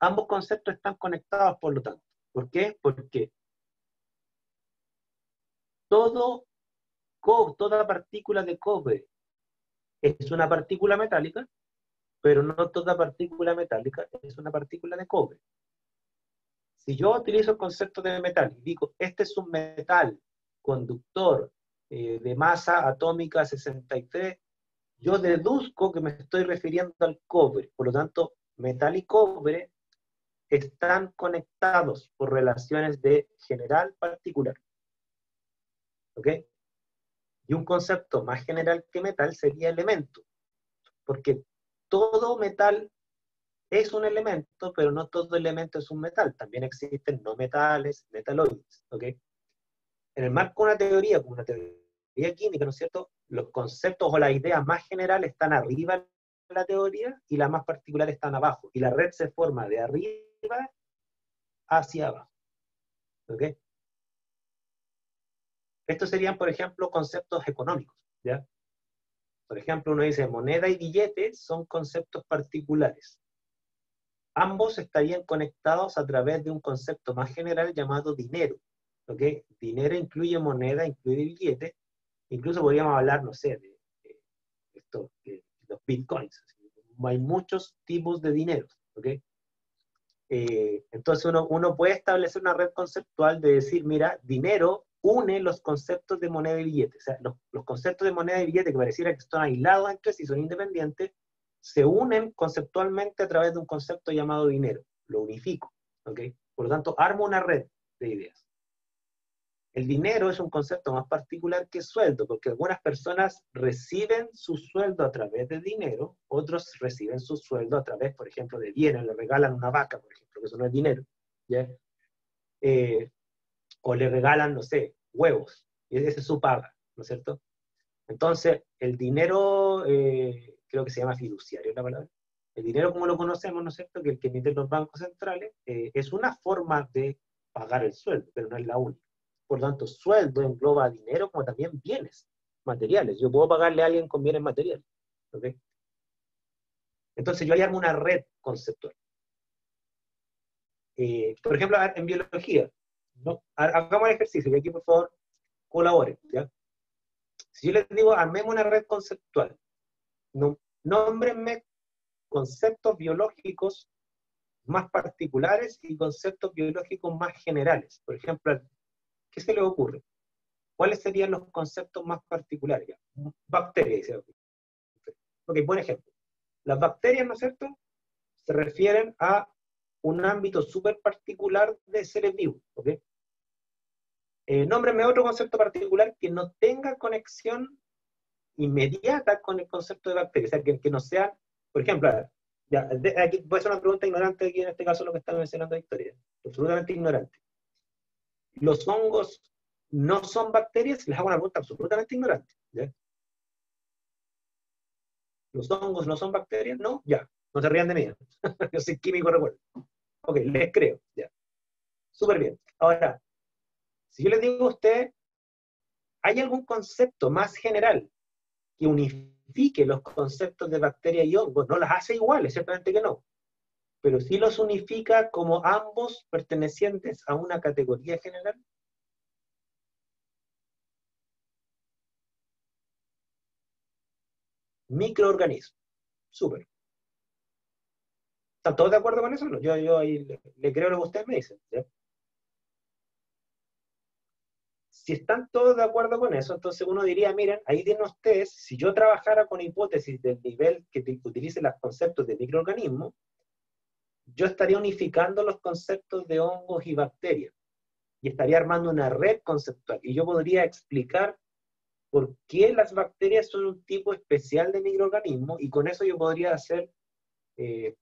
Ambos conceptos están conectados, por lo tanto. ¿Por qué? Porque todo, toda partícula de cobre es una partícula metálica, pero no toda partícula metálica es una partícula de cobre. Si yo utilizo el concepto de metal y digo, este es un metal conductor de masa atómica 63, yo deduzco que me estoy refiriendo al cobre. Por lo tanto, metal y cobre están conectados por relaciones de general particular. ¿Ok? Y un concepto más general que metal sería elemento, porque todo metal es un elemento, pero no todo elemento es un metal. También existen no metales, metaloides. ¿Ok? En el marco de una teoría, como una teoría química, ¿no es cierto?, los conceptos o las ideas más generales están arriba de la teoría y las más particulares están abajo. Y la red se forma de arriba hacia abajo. ¿Ok? Estos serían, por ejemplo, conceptos económicos. ¿Ya? Por ejemplo, uno dice moneda y billete son conceptos particulares. Ambos estarían conectados a través de un concepto más general llamado dinero. ¿Ok? Dinero incluye moneda, incluye billete. Incluso podríamos hablar, no sé, de los bitcoins. Hay muchos tipos de dinero. ¿Ok? Entonces uno puede establecer una red conceptual de decir, mira, dinero une los conceptos de moneda y billete. O sea, los conceptos de moneda y billete que pareciera que están aislados entre sí, son independientes, se unen conceptualmente a través de un concepto llamado dinero. Lo unifico. ¿Ok? Por lo tanto, armo una red de ideas. El dinero es un concepto más particular que sueldo, porque algunas personas reciben su sueldo a través de dinero, otros reciben su sueldo a través, por ejemplo, de bienes, le regalan una vaca, por ejemplo, que eso no es dinero, ¿ya? O le regalan, no sé, huevos, y esa es su paga, ¿no es cierto? Entonces, el dinero, creo que se llama fiduciario la palabra, el dinero como lo conocemos, ¿no es cierto?, que el que emiten los bancos centrales, es una forma de pagar el sueldo, pero no es la única. Por lo tanto, sueldo engloba dinero como también bienes materiales. Yo puedo pagarle a alguien con bienes materiales. ¿Ok? Entonces yo ahí armo una red conceptual. Por ejemplo, en biología, ¿no? Hagamos el ejercicio y aquí por favor colaboren. ¿Ya? Si yo les digo, armemos una red conceptual, no, nómbrenme conceptos biológicos más particulares y conceptos biológicos más generales. Por ejemplo, ¿qué se les ocurre? ¿Cuáles serían los conceptos más particulares? Bacterias. Ok, buen ejemplo. Las bacterias, ¿no es cierto?, se refieren a un ámbito súper particular de seres vivos. ¿Ok? Nómbreme otro concepto particular que no tenga conexión inmediata con el concepto de bacterias. O sea, que no sea, por ejemplo, ya, aquí voy a hacer una pregunta ignorante, aquí en este caso lo que está mencionando Victoria. Absolutamente ignorante. ¿Los hongos no son bacterias? Les hago una pregunta absolutamente ignorante. ¿Ya? ¿Los hongos no son bacterias? No, ya. No se rían de mí. Yo soy químico, recuerdo. Ok, les creo. Ya. Súper bien. Ahora, si yo les digo a usted, ¿hay algún concepto más general que unifique los conceptos de bacteria y hongos? No las hace iguales, ciertamente que no. Pero sí los unifica como ambos pertenecientes a una categoría general. Microorganismos. Súper. ¿Están todos de acuerdo con eso? No, yo ahí le creo lo que ustedes me dicen. ¿Ya? Si están todos de acuerdo con eso, entonces uno diría, miren, ahí tienen ustedes, si yo trabajara con hipótesis del nivel que utilice los conceptos de microorganismos, yo estaría unificando los conceptos de hongos y bacterias. y estaría armando una red conceptual. Y yo podría explicar por qué las bacterias son un tipo especial de microorganismo, y con eso yo podría hacer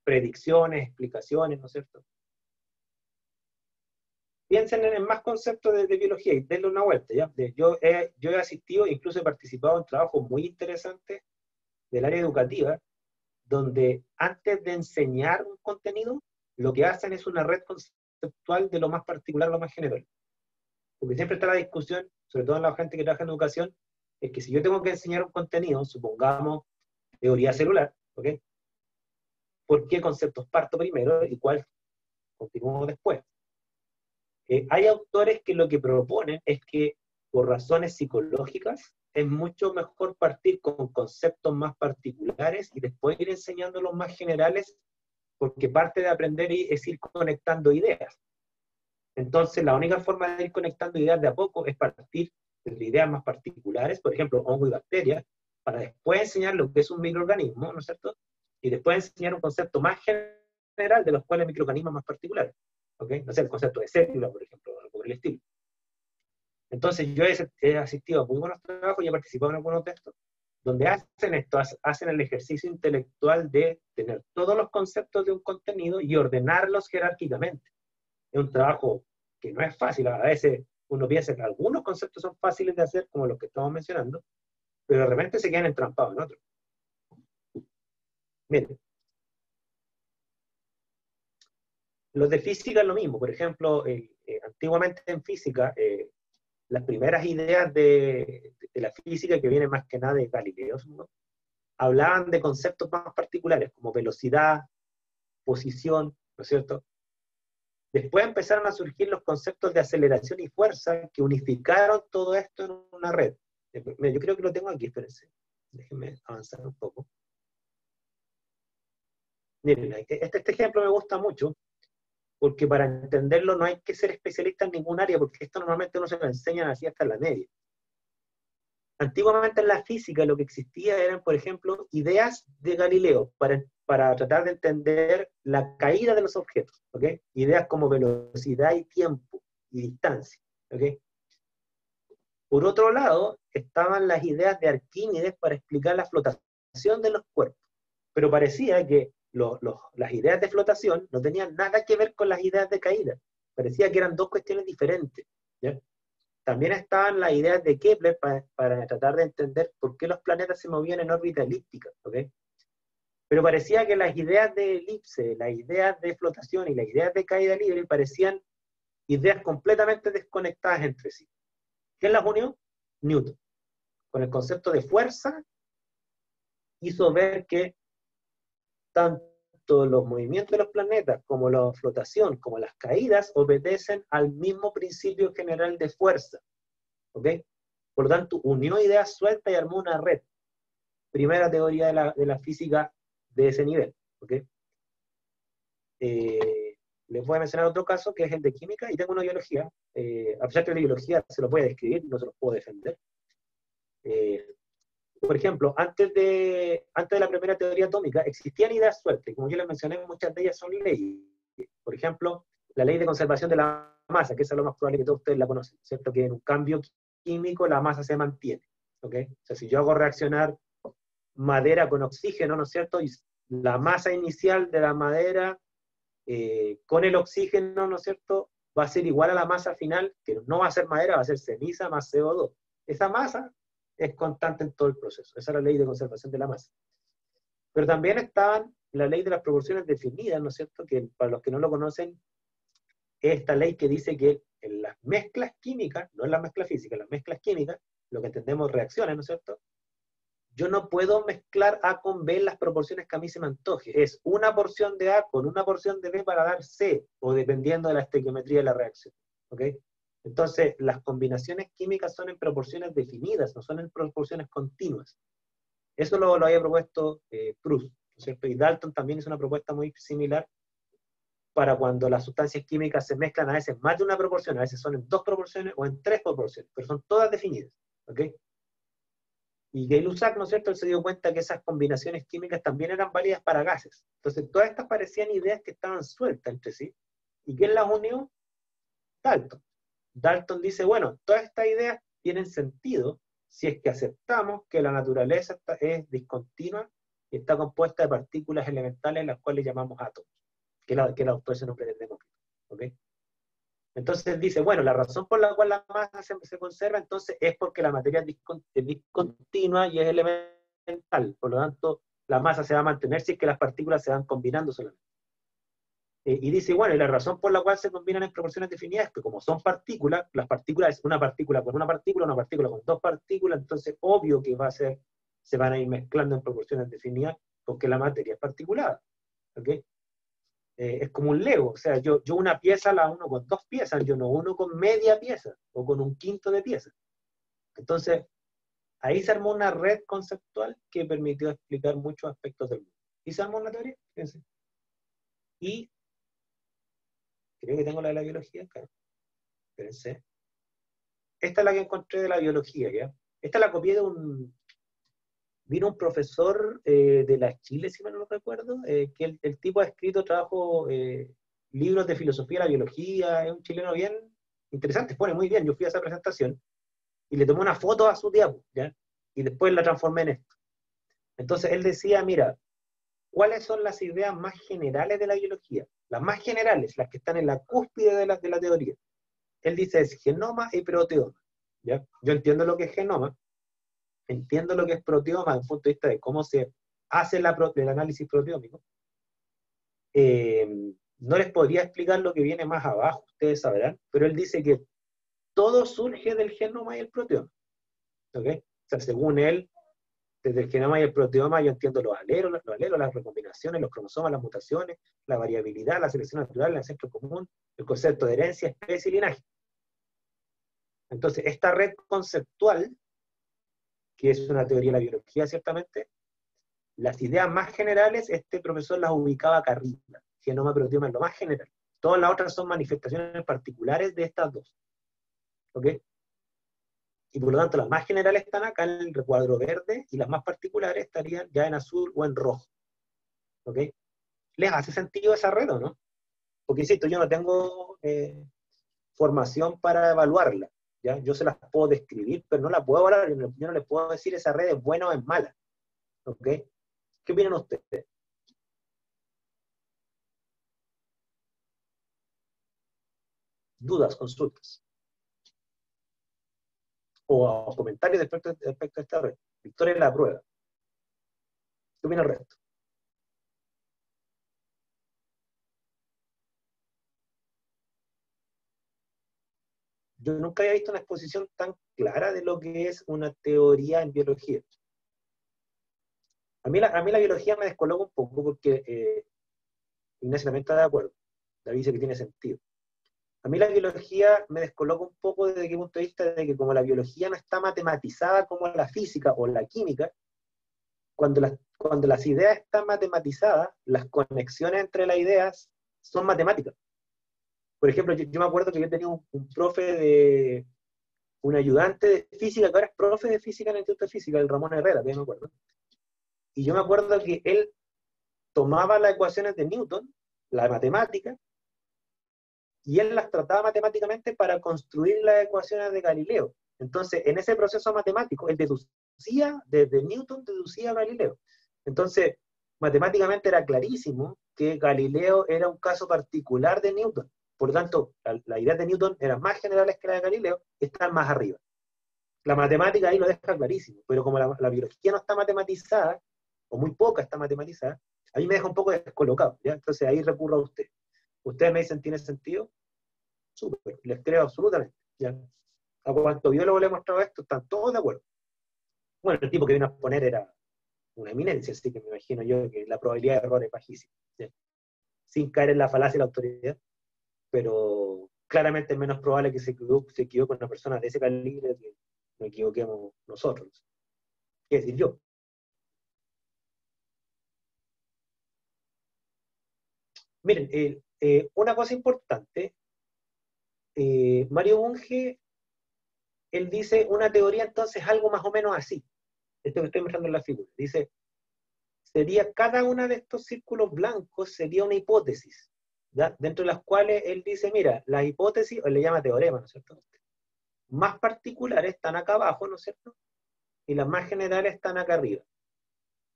predicciones, explicaciones, ¿no es cierto? Piensen en más conceptos de biología y denle una vuelta, ¿ya? Yo he asistido, incluso he participado en trabajos muy interesantes del área educativa, donde antes de enseñar un contenido, lo que hacen es una red conceptual de lo más particular a lo más general. Porque siempre está la discusión, sobre todo en la gente que trabaja en educación, es que si yo tengo que enseñar un contenido, supongamos teoría celular, ¿ok? ¿Por qué conceptos parto primero y cuál continúo después? Hay autores que lo que proponen es que por razones psicológicas es mucho mejor partir con conceptos más particulares y después ir enseñando los más generales, porque parte de aprender es ir conectando ideas. Entonces, la única forma de ir conectando ideas de a poco es partir de ideas más particulares, por ejemplo, hongo y bacteria, para después enseñar lo que es un microorganismo, ¿no es cierto? Y después enseñar un concepto más general de los cuales microorganismos más particulares. ¿Ok? No sé, el concepto de célula, por ejemplo, algo por el estilo. Entonces, yo he asistido a muy buenos trabajos y he participado en algunos de estos, donde hacen esto, hacen el ejercicio intelectual de tener todos los conceptos de un contenido y ordenarlos jerárquicamente. Es un trabajo que no es fácil. A veces uno piensa que algunos conceptos son fáciles de hacer, como los que estamos mencionando, pero de repente se quedan entrampados en otros. Miren, los de física es lo mismo. Por ejemplo, antiguamente en física, las primeras ideas de la física, que vienen más que nada de Galileo, ¿no? Hablaban de conceptos más particulares, como velocidad, posición, ¿no es cierto? Después empezaron a surgir los conceptos de aceleración y fuerza que unificaron todo esto en una red. Yo creo que lo tengo aquí, espérense. Déjenme avanzar un poco. Miren, este ejemplo me gusta mucho, porque para entenderlo no hay que ser especialista en ningún área, porque esto normalmente no se lo enseñan así hasta la media. Antiguamente en la física lo que existía eran, por ejemplo, ideas de Galileo para tratar de entender la caída de los objetos, ¿ok? Ideas como velocidad y tiempo y distancia, ¿ok? Por otro lado, estaban las ideas de Arquímedes para explicar la flotación de los cuerpos, pero parecía que las ideas de flotación no tenían nada que ver con las ideas de caída, parecía que eran dos cuestiones diferentes, ¿ya? También estaban las ideas de Kepler para tratar de entender por qué los planetas se movían en órbita elíptica, ¿ok? Pero parecía que las ideas de elipse, las ideas de flotación y las ideas de caída libre parecían ideas completamente desconectadas entre sí. ¿Quién las unió? Newton. Con el concepto de fuerza, hizo ver que tanto los movimientos de los planetas como la flotación, como las caídas, obedecen al mismo principio general de fuerza, ¿ok? Por lo tanto, unió ideas sueltas y armó una red. Primera teoría de la física de ese nivel, ¿ok? Les voy a mencionar otro caso, que es el de química, y tengo una biología. A pesar que la biología se lo puede describir, no se los puedo defender. Por ejemplo, antes de la primera teoría atómica, existían ideas sueltas, y como yo les mencioné, muchas de ellas son leyes. Por ejemplo, la ley de conservación de la masa, que es lo más probable que todos ustedes la conocen, ¿cierto? Que en un cambio químico la masa se mantiene, ¿ok? O sea, si yo hago reaccionar madera con oxígeno, ¿no es cierto? Y la masa inicial de la madera con el oxígeno, ¿no es cierto?, va a ser igual a la masa final, que no va a ser madera, va a ser ceniza más CO2. Esa masa es constante en todo el proceso. Esa es la ley de conservación de la masa. Pero también estaban la ley de las proporciones definidas, ¿no es cierto?, que para los que no lo conocen, es esta ley que dice que en las mezclas químicas, no en las mezclas físicas, en las mezclas químicas, lo que entendemos reacciones, ¿no es cierto?, yo no puedo mezclar A con B en las proporciones que a mí se me antoje. Es una porción de A con una porción de B para dar C, o dependiendo de la estequiometría de la reacción. ¿Ok? Entonces, las combinaciones químicas son en proporciones definidas, no son en proporciones continuas. Eso lo había propuesto Proust, ¿no es cierto? Y Dalton también hizo una propuesta muy similar para cuando las sustancias químicas se mezclan a veces más de una proporción, a veces son en dos proporciones o en tres proporciones, pero son todas definidas. ¿Ok? Y Gay-Lussac, ¿no es cierto?, él se dio cuenta que esas combinaciones químicas también eran válidas para gases. Entonces, todas estas parecían ideas que estaban sueltas entre sí. ¿Y quién las unió? Dalton. Dalton dice, bueno, todas estas ideas tienen sentido si es que aceptamos que la naturaleza es discontinua y está compuesta de partículas elementales, las cuales llamamos átomos, que el autor se nombre de Demócrito. ¿Ok? Entonces él dice, bueno, la razón por la cual la masa se conserva entonces es porque la materia es discontinua y es elemental, por lo tanto la masa se va a mantener si es que las partículas se van combinando solamente. Y dice, bueno, y la razón por la cual se combinan en proporciones definidas es que como son partículas, las partículas es una partícula con una partícula con dos partículas, entonces obvio que se van a ir mezclando en proporciones definidas porque la materia es particulada. ¿Okay? Es como un Lego, o sea, yo una pieza la uno con dos piezas, yo no uno con media pieza o con un quinto de pieza. Entonces, ahí se armó una red conceptual que permitió explicar muchos aspectos del mundo. ¿Y se armó una teoría? Fíjense. Y creo que tengo la de la biología acá. Espérense. Esta es la que encontré de la biología, ¿ya? Esta la copié de vino un profesor de la Chile, si mal no recuerdo, que el tipo ha escrito libros de filosofía de la biología, es un chileno bien interesante, pone muy bien. Yo fui a esa presentación y le tomé una foto a su diapo, ¿ya? Y después la transformé en esto. Entonces él decía, mira, ¿cuáles son las ideas más generales de la biología? Las más generales, las que están en la cúspide de la teoría. Él dice es genoma y proteoma, ¿ya? Yo entiendo lo que es genoma, entiendo lo que es proteoma desde el punto de vista de cómo se hace el análisis proteómico. No les podría explicar lo que viene más abajo, ustedes sabrán, pero él dice que todo surge del genoma y el proteoma. ¿Okay? O sea, según él, desde el genoma y el proteoma yo entiendo los alelos, las recombinaciones, los cromosomas, las mutaciones, la variabilidad, la selección natural, el ancestro común, el concepto de herencia, especie y linaje. Entonces, esta red conceptual, que es una teoría de la biología ciertamente, las ideas más generales, este profesor las ubicaba acá arriba, genoma, proteoma es lo más general. Todas las otras son manifestaciones particulares de estas dos. ¿Ok? Y por lo tanto, las más generales están acá en el recuadro verde y las más particulares estarían ya en azul o en rojo. ¿Ok? ¿Les hace sentido esa red o no? Porque insisto, yo no tengo formación para evaluarla. ¿Ya? Yo se las puedo describir, pero no la puedo evaluar. Yo no les puedo decir esa red es buena o es mala. ¿Ok? ¿Qué opinan ustedes? Dudas, consultas. O comentarios respecto a esta red. Victoria en la prueba. ¿Qué opina el resto? Yo nunca había visto una exposición tan clara de lo que es una teoría en biología. A mí la biología me descoloca un poco porque Ignacio también está de acuerdo. David dice que tiene sentido. A mí la biología me descoloca un poco desde qué punto de vista de que como la biología no está matematizada como la física o la química, cuando las ideas están matematizadas, las conexiones entre las ideas son matemáticas. Por ejemplo, yo me acuerdo que yo tenía un profe un ayudante de física, que ahora es profe de física en el Instituto de Física, el Ramón Herrera, que me acuerdo. Y yo me acuerdo que él tomaba las ecuaciones de Newton, la matemática, y él las trataba matemáticamente para construir las ecuaciones de Galileo. Entonces, en ese proceso matemático, él deducía, desde Newton deducía a Galileo. Entonces, matemáticamente era clarísimo que Galileo era un caso particular de Newton. Por lo tanto, las ideas de Newton eran más generales que las de Galileo, están más arriba. La matemática ahí lo deja clarísimo, pero como la biología no está matematizada, o muy poca está matematizada, a mí me deja un poco descolocado, ¿ya? Entonces ahí recurro a usted. Ustedes me dicen, ¿tiene sentido? Súper, les creo absolutamente, ¿ya? A cuanto biólogo le he mostrado esto, están todos de acuerdo. Bueno, el tipo que vino a poner era una eminencia, así que me imagino yo que la probabilidad de error es bajísima, ¿ya? Sin caer en la falacia de la autoridad, pero claramente es menos probable que se equivoque con una persona de ese calibre que nos equivoquemos nosotros. ¿Qué decir yo? Miren, una cosa importante, Mario Bunge, él dice una teoría entonces algo más o menos así, esto que estoy mostrando en la figura, dice, sería cada una de estos círculos blancos sería una hipótesis, ¿ya? Dentro de las cuales él dice, mira, las hipótesis, o le llama teorema, ¿no es cierto? Más particulares están acá abajo, ¿no es cierto? Y las más generales están acá arriba.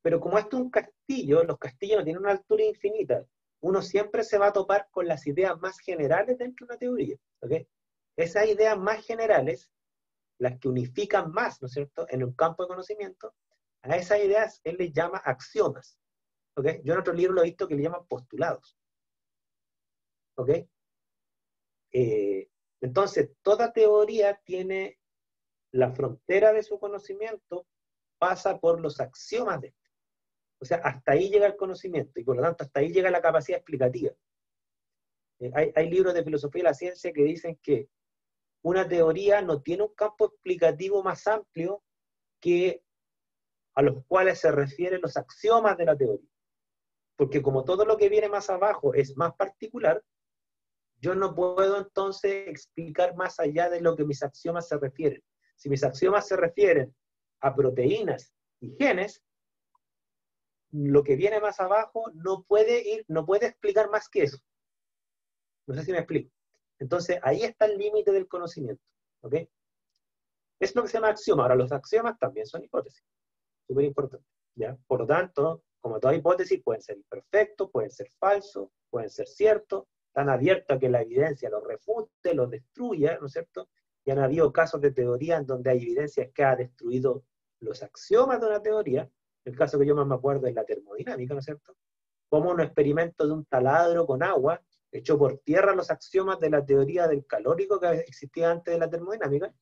Pero como esto es un castillo, los castillos no tienen una altura infinita. Uno siempre se va a topar con las ideas más generales dentro de una teoría. ¿Ok? Esas ideas más generales, las que unifican más, ¿no es cierto?, en un campo de conocimiento, a esas ideas él les llama axiomas. ¿Ok? Yo en otro libro lo he visto que le llaman postulados. ¿Ok? Entonces, toda teoría tiene la frontera de su conocimiento, pasa por los axiomas de. O sea, hasta ahí llega el conocimiento y por lo tanto hasta ahí llega la capacidad explicativa. Hay libros de filosofía de la ciencia que dicen que una teoría no tiene un campo explicativo más amplio que a los cuales se refieren los axiomas de la teoría. Porque como todo lo que viene más abajo es más particular, yo no puedo entonces explicar más allá de lo que mis axiomas se refieren. Si mis axiomas se refieren a proteínas y genes, lo que viene más abajo no puede explicar más que eso. No sé si me explico. Entonces, ahí está el límite del conocimiento. ¿Ok? Es lo que se llama axioma. Ahora, los axiomas también son hipótesis. Súper importante. ¿Ya? Por lo tanto, como toda hipótesis, pueden ser imperfectos, pueden ser falsos, pueden ser ciertos, están abiertos a que la evidencia los refute, los destruya, ¿no es cierto? Y han habido casos de teoría en donde hay evidencias que ha destruido los axiomas de una teoría. El caso que yo más me acuerdo es la termodinámica, ¿no es cierto? Como un experimento de un taladro con agua echó por tierra los axiomas de la teoría del calórico que existía antes de la termodinámica,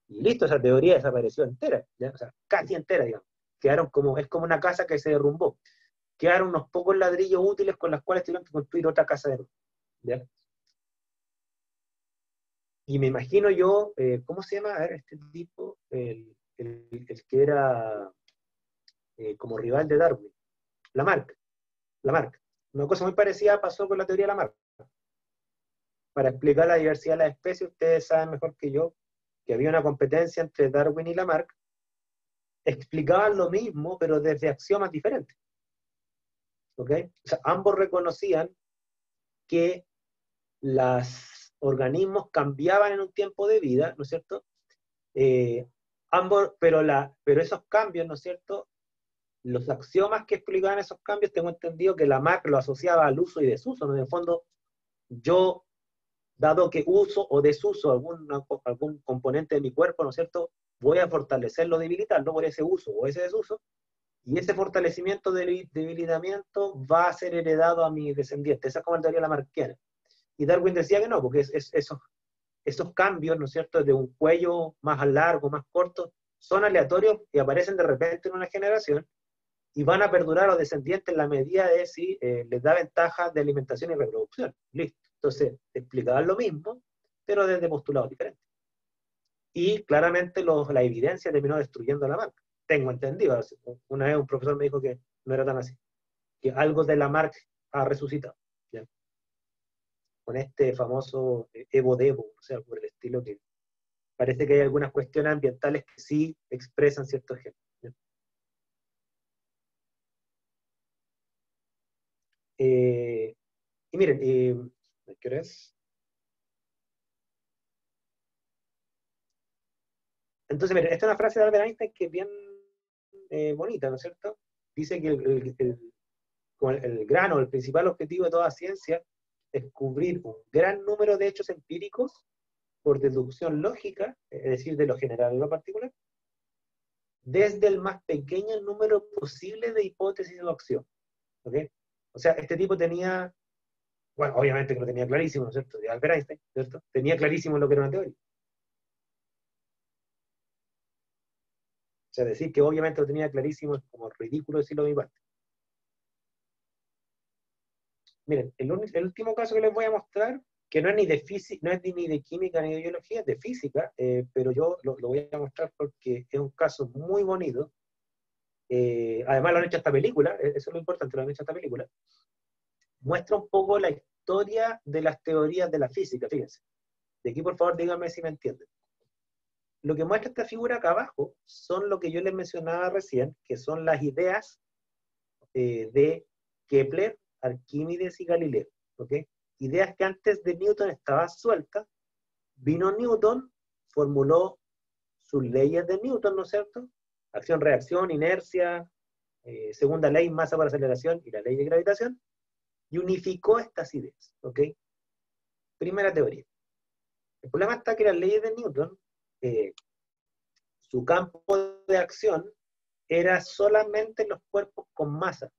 y listo, esa teoría desapareció entera, ¿ya? O sea, casi entera, digamos. Quedaron como, es como una casa que se derrumbó. Quedaron unos pocos ladrillos útiles con los cuales tuvieron que construir otra casa de nuevo, ¿ya? Y me imagino yo, ¿cómo se llama? A ver, este tipo, el que era como rival de Darwin, Lamarck, Lamarck. Una cosa muy parecida pasó con la teoría de Lamarck. Para explicar la diversidad de las especies, ustedes saben mejor que yo que había una competencia entre Darwin y Lamarck, explicaban lo mismo, pero desde axiomas diferentes. ¿Ok? O sea, ambos reconocían que los organismos cambiaban en un tiempo de vida, ¿no es cierto? Pero esos cambios, ¿no es cierto? Los axiomas que explicaban esos cambios, tengo entendido que Lamarck lo asociaba al uso y desuso, ¿no? En el fondo, yo, dado que uso o desuso algún componente de mi cuerpo, ¿no es cierto?, voy a fortalecerlo o debilitarlo por ese uso o ese desuso, y ese fortalecimiento del debilitamiento va a ser heredado a mis descendientes. Esa es como la teoría lamarckiana. Y Darwin decía que no, porque esos cambios, ¿no es cierto?, de un cuello más largo, más corto, son aleatorios y aparecen de repente en una generación y van a perdurar a los descendientes en la medida de si les da ventajas de alimentación y reproducción. Listo. Entonces, explicaban lo mismo, pero desde postulados diferentes. Y claramente la evidencia terminó destruyendo la marca. Tengo entendido. Una vez un profesor me dijo que no era tan así, que algo de la marca ha resucitado, ¿ya? Con este famoso Evo Devo, o sea, por el estilo, que parece que hay algunas cuestiones ambientales que sí expresan ciertos genes, ¿ya? Y miren, ¿qué hora es? Entonces, miren, esta es una frase de Albert Einstein que es bien bonita, ¿no es cierto? Dice que el gran o el principal objetivo de toda ciencia es cubrir un gran número de hechos empíricos por deducción lógica, es decir, de lo general a lo particular, desde el más pequeño número posible de hipótesis o acción. ¿Ok? O sea, este tipo tenía, bueno, obviamente que lo tenía clarísimo, ¿no es cierto? De Albert Einstein, ¿cierto? Tenía clarísimo lo que era una teoría. O sea, decir que obviamente lo tenía clarísimo es como ridículo decirlo de mi parte. Miren, el último caso que les voy a mostrar, que no es ni de física, no es ni de química ni de biología, es de física, pero yo lo voy a mostrar porque es un caso muy bonito. Además lo han hecho esta película, eso es lo importante, lo han hecho esta película. Muestra un poco la historia de las teorías de la física, fíjense. De aquí, por favor, díganme si me entienden. Lo que muestra esta figura acá abajo son lo que yo les mencionaba recién, que son las ideas de Kepler, Arquímedes y Galileo, ¿ok? ideas que antes de Newton estaban sueltas, vino Newton, formuló sus leyes de Newton, ¿no es cierto? Acción, reacción, inercia, segunda ley, masa por aceleración y la ley de gravitación, y unificó estas ideas, ¿ok? Primera teoría. El problema está que las leyes de Newton, su campo de acción era solamente los cuerpos con masa.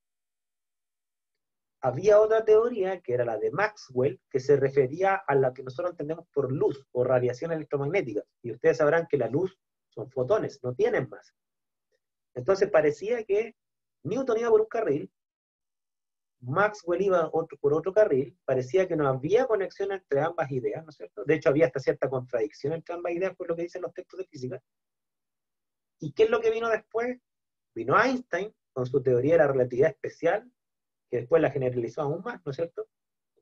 Había otra teoría, que era la de Maxwell, que se refería a la que nosotros entendemos por luz o radiación electromagnética. Y ustedes sabrán que la luz son fotones, no tienen masa. Entonces parecía que Newton iba por un carril, Maxwell iba por otro carril, parecía que no había conexión entre ambas ideas, ¿no es cierto? De hecho, había hasta cierta contradicción entre ambas ideas, por lo que dicen los textos de física. ¿Y qué es lo que vino después? Vino Einstein con su teoría de la relatividad especial, que después la generalizó aún más, ¿no es cierto?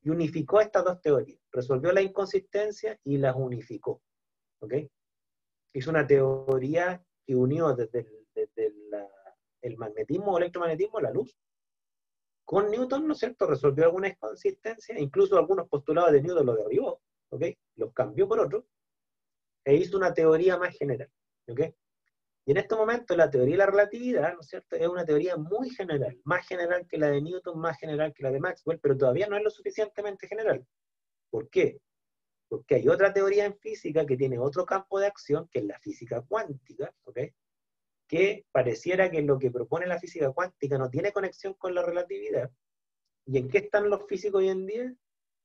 Y unificó estas dos teorías, resolvió la inconsistencia y las unificó, ¿ok? Hizo una teoría que unió desde el magnetismo o electromagnetismo, la luz, con Newton, ¿no es cierto? Resolvió alguna inconsistencia, incluso algunos postulados de Newton los derribó, ¿ok? Los cambió por otros, e hizo una teoría más general, ¿ok? Y en este momento la teoría de la relatividad, ¿no es cierto?, es una teoría muy general, más general que la de Newton, más general que la de Maxwell, pero todavía no es lo suficientemente general. ¿Por qué? Porque hay otra teoría en física que tiene otro campo de acción, que es la física cuántica, ¿ok? Que pareciera que lo que propone la física cuántica no tiene conexión con la relatividad. ¿Y en qué están los físicos hoy en día?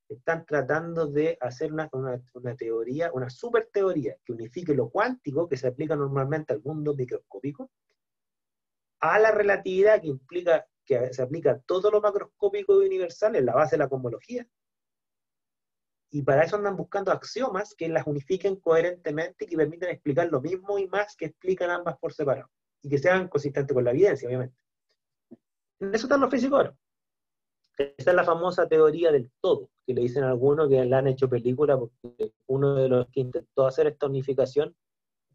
Están tratando de hacer una teoría, una super teoría que unifique lo cuántico, que se aplica normalmente al mundo microscópico, a la relatividad, que implica que se aplica a todo lo macroscópico y universal, en la base de la cosmología, y para eso andan buscando axiomas que las unifiquen coherentemente y que permiten explicar lo mismo y más que explican ambas por separado, y que sean consistentes con la evidencia, obviamente. En eso están los físicos ahora. Esa es la famosa teoría del todo, que le dicen a algunos que la han hecho película, porque uno de los que intentó hacer esta unificación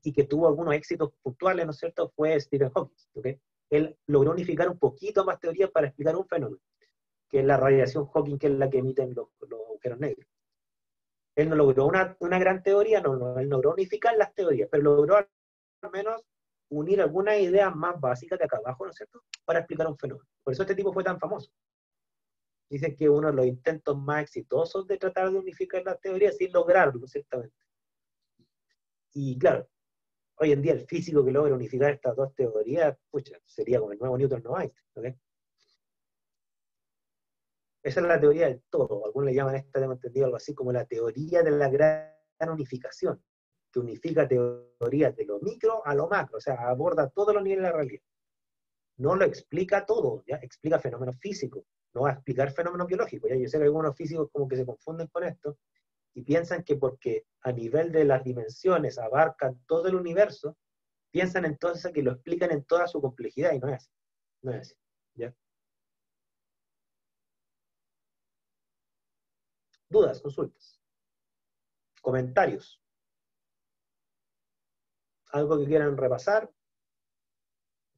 y que tuvo algunos éxitos puntuales, ¿no es cierto?, fue Stephen Hawking, ¿okay? Él logró unificar un poquito más teorías para explicar un fenómeno, que es la radiación Hawking, que es la que emiten los agujeros negros. Él no logró una gran teoría, él logró unificar las teorías, pero logró al menos unir algunas ideas más básicas de acá abajo, ¿no es cierto?, para explicar un fenómeno. Por eso este tipo fue tan famoso. Dicen que uno de los intentos más exitosos de tratar de unificar las teorías sin lograrlo, ciertamente. Y claro, hoy en día el físico que logra unificar estas dos teorías, pucha, sería como el nuevo Newton, no Einstein, ¿okay? Esa es la teoría del todo. Algunos le llaman esta, tengo entendido, algo así como la teoría de la gran unificación, que unifica teorías de lo micro a lo macro, o sea, aborda todos los niveles de la realidad. No lo explica todo, ¿ya? Explica fenómenos físicos, no va a explicar fenómenos biológicos, ¿ya? Yo sé que algunos físicos como que se confunden con esto, y piensan que porque a nivel de las dimensiones abarcan todo el universo, piensan entonces que lo explican en toda su complejidad, y no es así. No es así, ¿ya? Dudas, consultas, comentarios, algo que quieran repasar.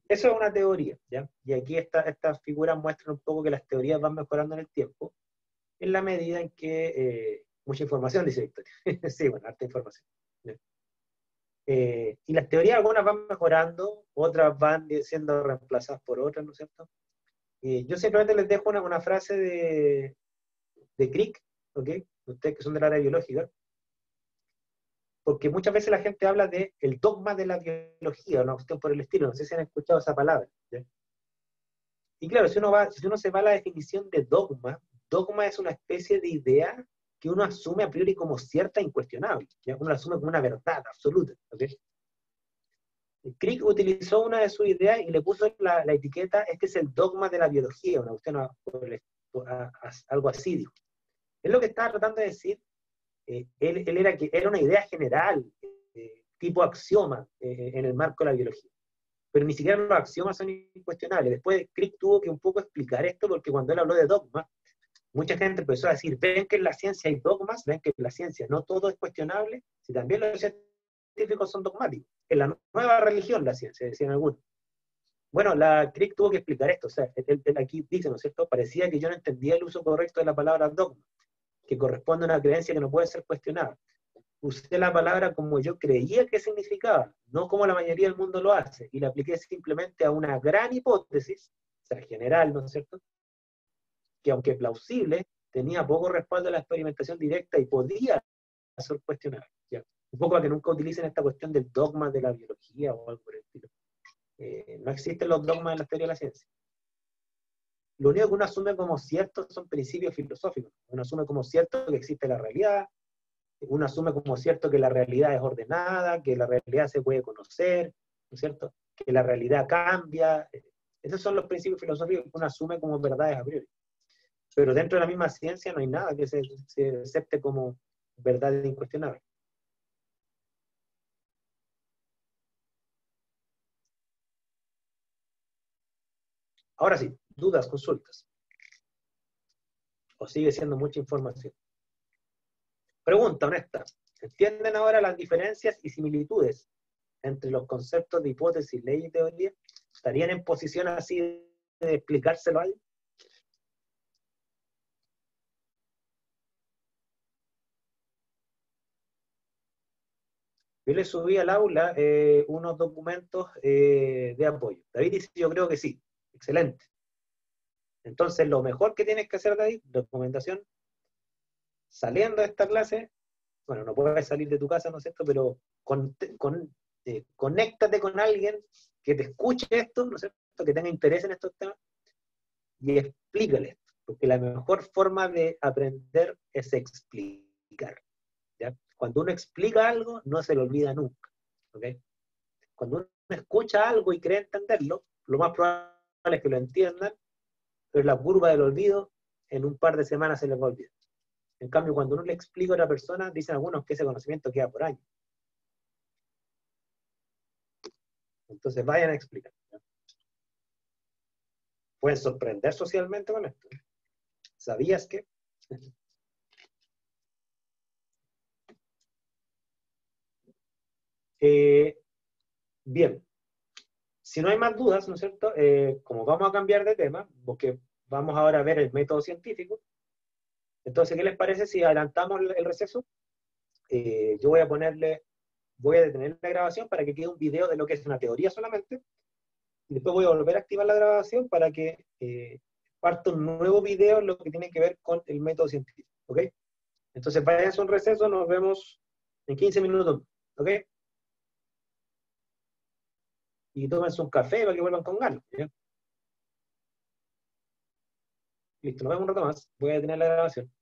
Eso es una teoría, ¿ya? Y aquí estas figuras muestran un poco que las teorías van mejorando en el tiempo, en la medida en que mucha información, dice Victoria. Sí, bueno, harta información. Y las teorías algunas van mejorando, otras van siendo reemplazadas por otras, ¿no es cierto? Yo simplemente les dejo una frase de Crick, ¿ok? Ustedes que son del área biológica, porque muchas veces la gente habla de el dogma de la biología, una cuestión por el estilo, no sé si han escuchado esa palabra, ¿ya? Y claro, si uno se va a la definición de dogma, dogma es una especie de idea que uno asume a priori como cierta e incuestionable, ¿ya? Uno la asume como una verdad absoluta, ¿ok? Crick utilizó una de sus ideas y le puso la etiqueta, este es el dogma de la biología, una cuestión algo así, dijo. Es lo que estaba tratando de decir. Era una idea general, tipo axioma, en el marco de la biología. Pero ni siquiera los axiomas son incuestionables. Después Crick tuvo que un poco explicar esto, porque cuando él habló de dogma, mucha gente empezó a decir, ven que en la ciencia hay dogmas, ven que en la ciencia no todo es cuestionable, si también los científicos son dogmáticos. En la nueva religión, la ciencia, decían algunos. Bueno, Crick tuvo que explicar esto, o sea, él aquí dice, ¿no es cierto?, parecía que yo no entendía el uso correcto de la palabra dogma. que corresponde a una creencia que no puede ser cuestionada. Usé la palabra como yo creía que significaba, no como la mayoría del mundo lo hace, y la apliqué simplemente a una gran hipótesis, o sea, general, ¿no es cierto?, que aunque plausible, tenía poco respaldo a la experimentación directa y podía ser cuestionable. ¿Ya? Un poco a que nunca utilicen esta cuestión del dogma de la biología o algo por el estilo. No existen los dogmas en la teoría de la ciencia. Lo único que uno asume como cierto son principios filosóficos. Uno asume como cierto que existe la realidad, uno asume como cierto que la realidad es ordenada, que la realidad se puede conocer, ¿no es cierto? Que la realidad cambia. Esos son los principios filosóficos que uno asume como verdades a priori. Pero dentro de la misma ciencia no hay nada que se acepte como verdad incuestionable. Ahora sí, dudas, consultas. ¿O sigue siendo mucha información? Pregunta honesta. ¿Entienden ahora las diferencias y similitudes entre los conceptos de hipótesis, ley y teoría? ¿Estarían en posición así de explicárselo a alguien? Yo le subí al aula unos documentos de apoyo. David dice, yo creo que sí. Excelente. Entonces, lo mejor que tienes que hacer, David, recomendación, saliendo de esta clase, bueno, no puedes salir de tu casa, ¿no es cierto?, pero conéctate con alguien que te escuche esto, ¿no es cierto?, que tenga interés en estos temas, y explícale esto, porque la mejor forma de aprender es explicar, ¿ya? Cuando uno explica algo, no se lo olvida nunca, ¿ok? Cuando uno escucha algo y cree entenderlo, lo más probable es que lo entiendan, pero la curva del olvido en un par de semanas se les va a olvidar. En cambio, cuando uno le explica a otra persona, dicen algunos que ese conocimiento queda por años. Entonces vayan a explicar, ¿no? Pueden sorprender socialmente con esto. ¿Sabías que? Eh, bien, si no hay más dudas, ¿no es cierto? Como vamos a cambiar de tema, porque vamos ahora a ver el método científico, entonces, ¿qué les parece si adelantamos el receso? Yo voy a detener la grabación para que quede un video de lo que es una teoría solamente, y después voy a volver a activar la grabación para que parta un nuevo video en lo que tiene que ver con el método científico, ¿ok? Entonces, vayan a un receso, nos vemos en 15 minutos, ¿ok? Y tómense un café para que vuelvan con ganas, ¿ya? Listo, nos vemos un rato más. Voy a detener la grabación.